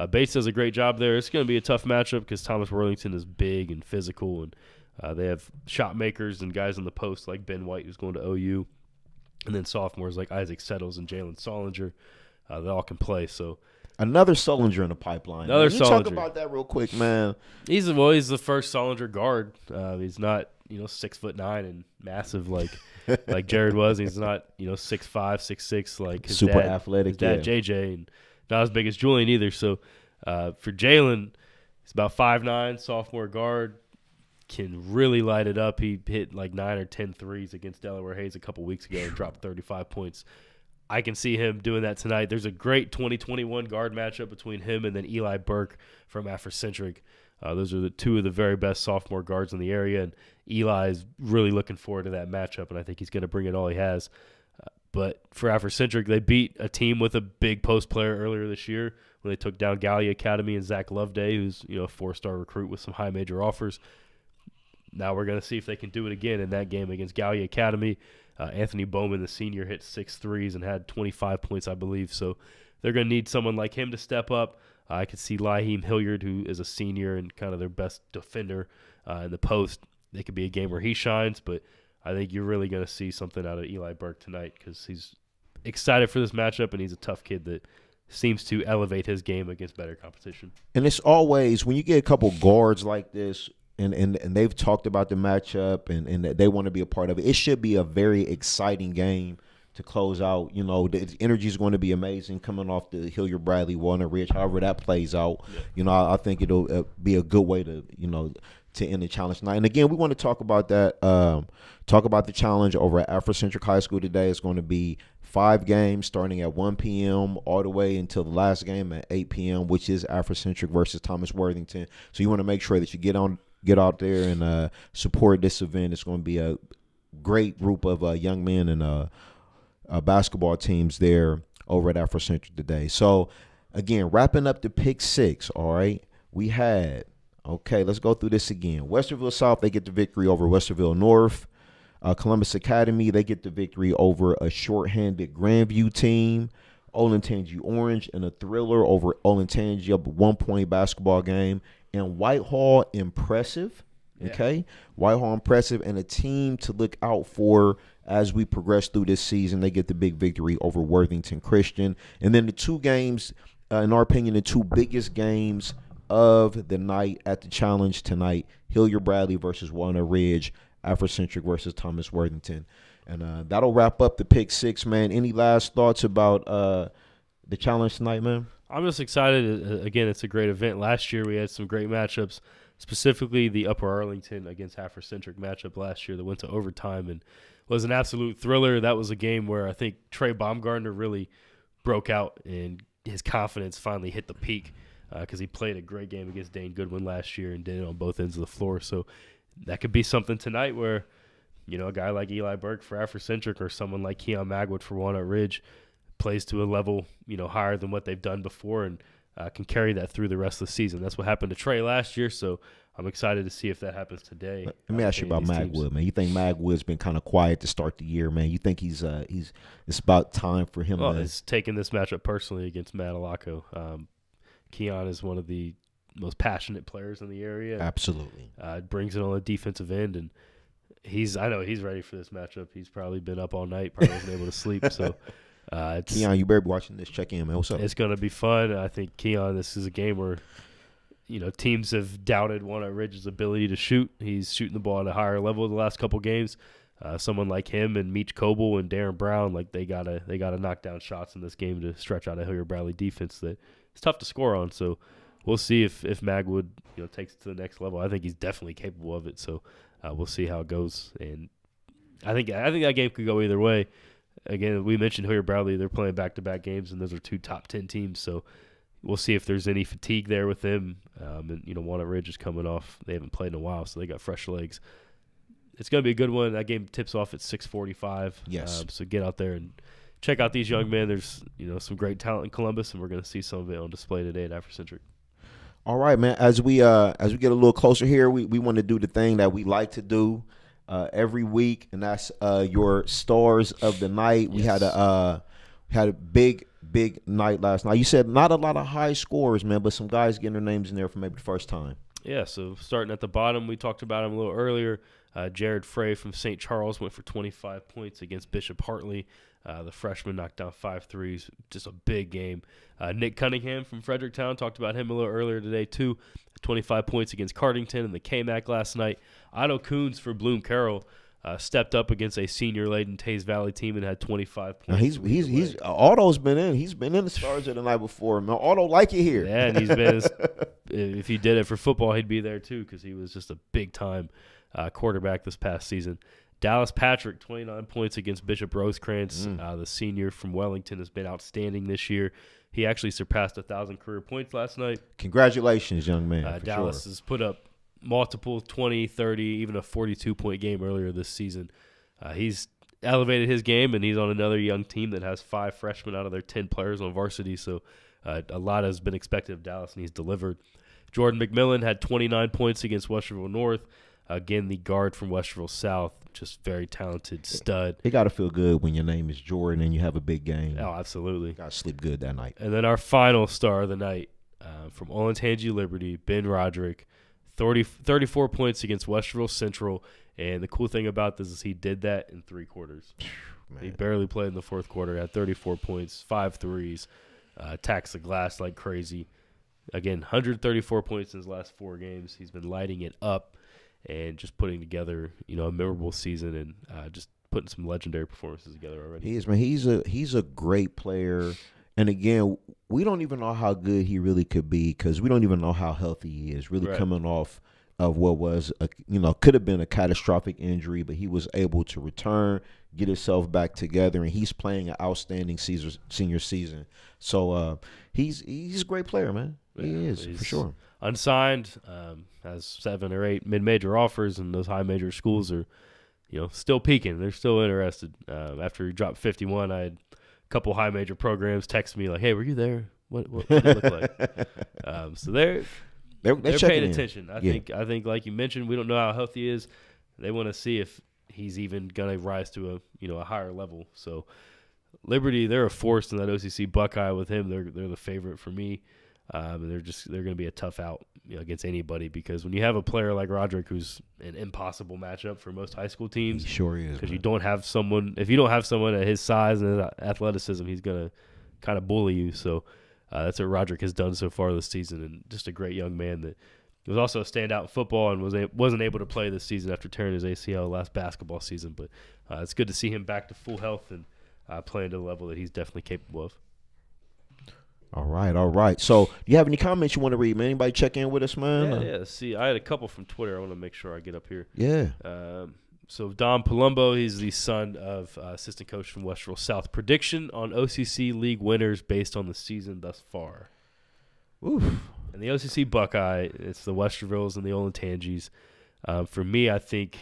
Bates does a great job there. It's going to be a tough matchup because Thomas Worthington is big and physical, and they have shot makers and guys in the post like Ben White, who's going to OU, and then sophomores like Isaac Settles and Jalen Solinger that all can play. So another Solinger in the pipeline. Another Solinger. Talk about that real quick, man. He's the first Solinger guard. He's not 6'9" and massive like Jared was. He's not 6'5", 6'6" like his super dad, athletic. His dad JJ, and not as big as Julian either. So for Jalen, he's about 5'9", sophomore guard. Can really light it up. He hit like 9 or 10 threes against Delaware Hayes a couple weeks ago and dropped 35 points. I can see him doing that tonight. There's a great 2021 guard matchup between him and then Eli Burke from Afrocentric. Those are the two of the very best sophomore guards in the area, and Eli is really looking forward to that matchup, and I think he's going to bring it all he has. But for Afrocentric, they beat a team with a big post player earlier this year when they took down Gallia Academy and Zach Loveday, who's a 4-star recruit with some high major offers. Now we're going to see if they can do it again in that game against Gallia Academy. Anthony Bowman, the senior, hit 6 threes and had 25 points, I believe. So they're going to need someone like him to step up. I could see Laheem Hilliard, who is a senior and kind of their best defender in the post. It could be a game where he shines, but I think you're really going to see something out of Eli Burke tonight because he's excited for this matchup, and he's a tough kid that seems to elevate his game against better competition. And it's always, when you get a couple guards like this, and they've talked about the matchup and they want to be a part of it, it should be a very exciting game to close out. The energy is going to be amazing coming off the Hilliard-Bradley, Walnut Ridge, however that plays out. Yeah. I think it'll be a good way to, to end the challenge tonight. And again, we want to talk about that, talk about the challenge over at Afrocentric High School today. It's going to be 5 games starting at 1 p.m. all the way until the last game at 8 p.m., which is Afrocentric versus Thomas Worthington. So you want to make sure that you get out there and support this event. It's going to be a great group of young men and basketball teams there over at Afrocentric today. So, again, wrapping up the Pick Six, all right, we had, let's go through this again. Westerville South, they get the victory over Westerville North. Columbus Academy, they get the victory over a shorthanded Grandview team. Olentangy Orange and a thriller over Olentangy, up 1-point basketball game. And Whitehall, impressive, Whitehall, impressive, and a team to look out for as we progress through this season. They get the big victory over Worthington Christian. And then the 2 games, in our opinion, the 2 biggest games of the night at the challenge tonight, Hilliard-Bradley versus Walnut Ridge, Afrocentric versus Thomas Worthington. And that'll wrap up the Pick Six, man. Any last thoughts about the challenge tonight, man? I'm just excited. Again, it's a great event. Last year we had some great matchups, specifically the Upper Arlington against Afrocentric matchup last year that went to overtime and was an absolute thriller. That was a game where I think Trey Baumgartner really broke out and his confidence finally hit the peak because he played a great game against Dane Goodwin last year and did it on both ends of the floor. So that could be something tonight where, a guy like Eli Burke for Afrocentric or someone like Keon Magwood for Walnut Ridge plays to a level, higher than what they've done before and can carry that through the rest of the season. That's what happened to Trey last year, so I'm excited to see if that happens today. Let me ask you about Magwood, man. You think Magwood's been kind of quiet to start the year, man? You think it's about time for him? He's taking this matchup personally against Madalaco. Keon is one of the most passionate players in the area. Absolutely. Brings it on the defensive end, and I know he's ready for this matchup. He's probably been up all night, probably wasn't able to sleep. So, Keon, you better be watching this. Check in, man. What's up? It's going to be fun. I think Keon, this is a game where teams have doubted Walnut Ridge's ability to shoot. He's shooting the ball at a higher level the last couple games. Someone like him and Meach Coble and Darren Brown, like they gotta knock down shots in this game to stretch out a Hilliard Bradley defense that it's tough to score on. So we'll see if Magwood takes it to the next level. I think he's definitely capable of it. So we'll see how it goes. And I think that game could go either way. Again, we mentioned Hilliard Bradley; they're playing back-to-back games, and those are two top 10 teams. So we'll see if there's any fatigue there with them. And Walnut Ridge is coming off; they haven't played in a while, so they got fresh legs. It's going to be a good one. That game tips off at 6:45. Yes. So get out there and check out these young men. There's some great talent in Columbus, and we're going to see some of it on display today at Afrocentric. All right, man. As we get a little closer here, we want to do the thing that we like to do every week, and that's your stars of the night. We had a big night last night. You said not a lot of high scores, man, but some guys getting their names in there for maybe the first time. Yeah, so starting at the bottom, we talked about him a little earlier. Jared Frey from St. Charles went for 25 points against Bishop Hartley. The freshman knocked down 5 threes, just a big game. Nick Cunningham from Fredericktown, talked about him a little earlier today too. 25 points against Cardington in the KMAC last night. Otto Coons for Bloom Carroll stepped up against a senior-laden Taze Valley team and had 25 points. Now he's Otto's been in. He's been in the stars of the night before. Man, Otto like it here. Yeah, and he's been. If he did it for football, he'd be there too because he was just a big-time quarterback this past season. Dallas Patrick, 29 points against Bishop Rosecrans. The senior from Wellington has been outstanding this year. He actually surpassed 1,000 career points last night. Congratulations, young man. Dallas has put up multiple 20, 30, even a 42-point game earlier this season. He's elevated his game, and he's on another young team that has 5 freshmen out of their 10 players on varsity. So a lot has been expected of Dallas, and he's delivered. Jordan McMillan had 29 points against Westerville North. Again, the guard from Westerville South, just very talented stud. It got to feel good when your name is Jordan and you have a big game. Oh, absolutely. Got to sleep good that night. And then our final star of the night from Olentangy Liberty, Ben Roderick, 34 points against Westerville Central. And the cool thing about this is he did that in 3 quarters. Man. He barely played in the 4th quarter, had 34 points, 5 threes, taxed the glass like crazy. Again, 134 points in his last 4 games. He's been lighting it up and just putting together, a memorable season and just putting some legendary performances together already. He is, man. He's a great player. And again, we don't even know how good he really could be because we don't even know how healthy he is. Really coming off of what was, could have been a catastrophic injury, but he was able to return, get himself back together, and he's playing an outstanding senior season. So he's a great player, man. He is, for sure. Unsigned, has 7 or 8 mid-major offers, and those high-major schools are, still peaking. They're still interested. After he dropped 51, I had a couple high-major programs text me like, "Hey, were you there? What did it look like?" So they're paying attention. I think, like you mentioned, we don't know how healthy he is. They want to see if he's even gonna rise to a higher level. So Liberty, they're a force in that OCC Buckeye with him. They're the favorite for me. And they're going to be a tough out against anybody because when you have a player like Roderick, who's an impossible matchup for most high school teams, he sure is. Because you don't have someone. If you don't have someone at his size and his athleticism, he's going to kind of bully you. So that's what Roderick has done so far this season, and just a great young man that was also a standout in football and wasn't able to play this season after tearing his ACL last basketball season. But it's good to see him back to full health and playing to the level that he's definitely capable of. All right. So, do you have any comments you want to read, man? Anybody check in with us, man? Yeah. See, I had a couple from Twitter. I want to make sure I get up here. Yeah. So, Don Palumbo, he's the son of assistant coach from Westerville South. Prediction on OCC League winners based on the season thus far. Oof. And the OCC Buckeye, it's the Westervilles and the Olentangys. For me, I think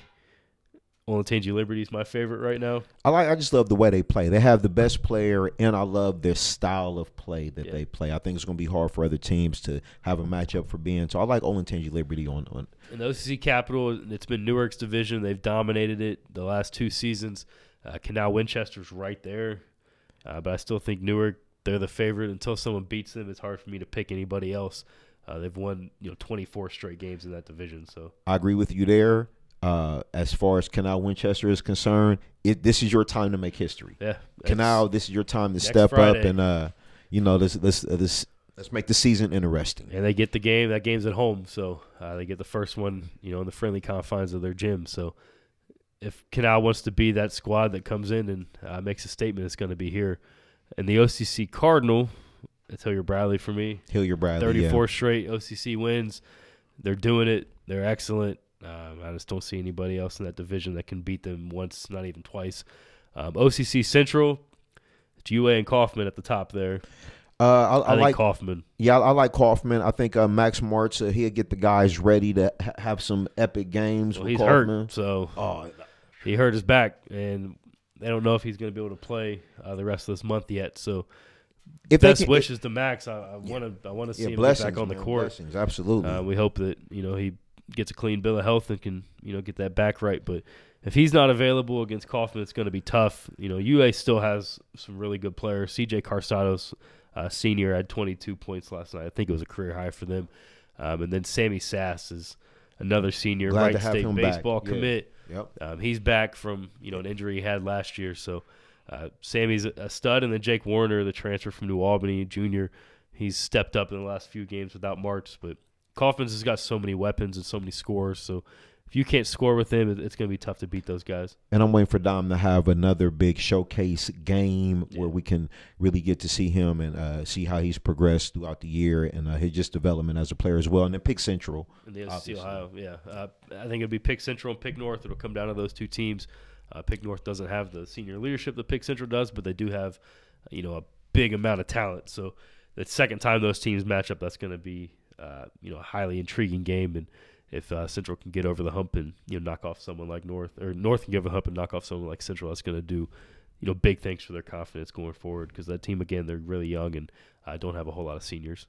Olentangy Liberty is my favorite right now. I just love the way they play. They have the best player, and I love their style of play that they play. I think it's going to be hard for other teams to have a matchup for being. So I like Olentangy Liberty on. And the OCC Capital, it's been Newark's division. They've dominated it the last 2 seasons. Canal Winchester's right there, but I still think Newark, they're the favorite. Until someone beats them, it's hard for me to pick anybody else. They've won 24 straight games in that division. So I agree with you there. As far as Canal Winchester is concerned, this is your time to make history. Yeah, Canal, this is your time to step Friday. Up and let's make the season interesting. And they get the game. That game's at home, so they get the first one, in the friendly confines of their gym. So if Canal wants to be that squad that comes in and makes a statement, it's going to be here. And the OCC Cardinal, it's Hilliard Bradley for me. Hilliard Bradley, 34 straight OCC wins. They're doing it. They're excellent. I just don't see anybody else in that division that can beat them once, not even twice. OCC Central, it's UA and Kaufman at the top there. I like Kaufman. Yeah, I like Kaufman. I think Max Martz, he'll get the guys ready to have some epic games. Well, he's Kaufman. Hurt, so he hurt his back, and they don't know if he's going to be able to play the rest of this month yet. So best wishes to Max. I want to see him get back on the court. Blessings, absolutely. We hope that he gets a clean bill of health and can get that back right. But if he's not available against Kaufman, it's going to be tough. UA still has some really good players. CJ Carsados, senior, had 22 points last night. I think it was a career high for them. And then Sammy Sass is another senior, Wright State baseball commit. Yep. He's back from an injury he had last year. So Sammy's a stud. And then Jake Warner, the transfer from New Albany, junior, he's stepped up in the last few games without Martz. But Kaufman's has got so many weapons and so many scores. So if you can't score with him, it's going to be tough to beat those guys. And I'm waiting for Dom to have another big showcase game where we can really get to see him and see how he's progressed throughout the year and his just development as a player as well. And then Pick Central. In the OCC Ohio, I think it'll be Pick Central and Pick North. It'll come down to those two teams. Pick North doesn't have the senior leadership that Pick Central does, but they do have, a big amount of talent. So the second time those teams match up, that's going to be a highly intriguing game. And if Central can get over the hump and knock off someone like North, or North can give a hump and knock off someone like Central, that's going to do big things for their confidence going forward, because that team, again, they're really young and don't have a whole lot of seniors.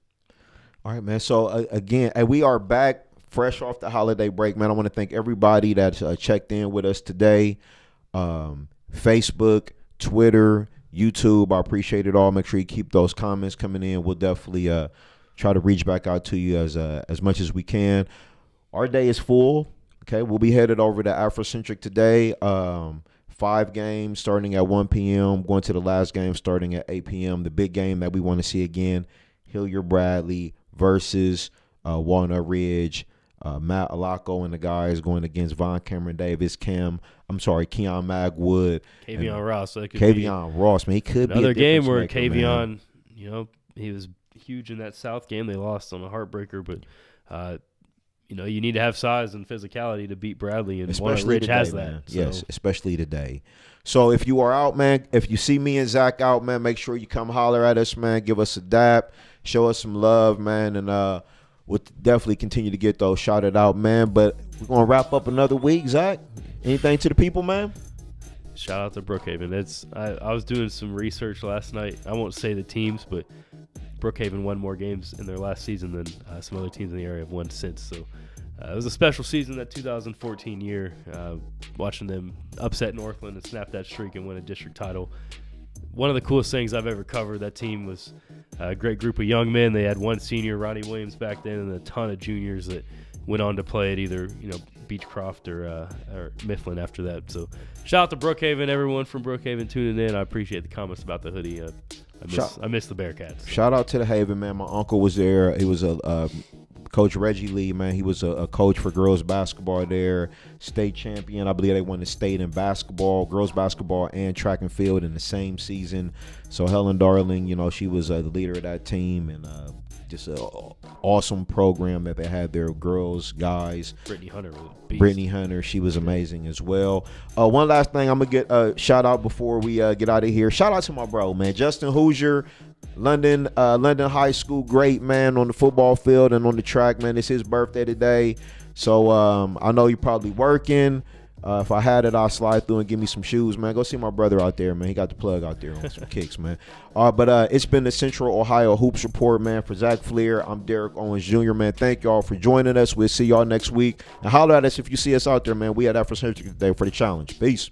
All right, man. So again, we are back fresh off the holiday break, man. I want to thank everybody that's checked in with us today. Facebook, Twitter, YouTube, I appreciate it all. Make sure you keep those comments coming in. We'll definitely try to reach back out to you as much as we can. Our day is full. Okay, we'll be headed over to Afrocentric today. 5 games starting at 1 p.m., going to the last game starting at 8 p.m. The big game that we want to see again, Hilliard Bradley versus Walnut Ridge. Matt Alaco and the guys going against Von Cameron Davis, Keon Magwood. Kavion Ross. So Kavion Ross, man. He could be another game where Kavion, he was huge in that South game. They lost on a heartbreaker, but you need to have size and physicality to beat Bradley, and Walnut Ridge has that. So. Yes, especially today. So if you are out, man, if you see me and Zach out, man, make sure you come holler at us, man. Give us a dap. Show us some love, man, and we'll definitely continue to get those shouted out, man. But we're going to wrap up another week, Zach. Anything to the people, man? Shout out to Brookhaven. I was doing some research last night. I won't say the teams, but Brookhaven won more games in their last season than some other teams in the area have won since. So it was a special season that 2014 year, watching them upset Northland and snap that streak and win a district title. One of the coolest things I've ever covered. That team was a great group of young men. They had one senior, Ronnie Williams, back then, and a ton of juniors that went on to play at either Beechcroft or Mifflin after that. So shout out to Brookhaven, everyone from Brookhaven tuning in. I appreciate the comments about the hoodie. I miss the Bearcats. Shout out to the Haven, man. My uncle was there. He was a Coach Reggie Lee, man. He was a coach for girls basketball there, state champion. I believe they won the state in basketball, girls basketball, and track and field in the same season. So Helen Darling, she was the leader of that team, and just an awesome program that they had there, girls, guys. Brittany Hunter, she was amazing as well. One last thing, I'm going to get a shout out before we get out of here. Shout out to my bro, man, Justin Hoosier, London High School, great man on the football field and on the track, man. It's his birthday today. So I know you're probably working. If I had it, I'll slide through and give me some shoes, man. Go see my brother out there, man. He got the plug out there on some kicks, man. But it's been the Central Ohio Hoops Report, man. For Zach Fleer, I'm Derrick Owens Jr., man. Thank y'all for joining us. We'll see y'all next week. And holler at us if you see us out there, man. We had Afrocentric today for the challenge. Peace.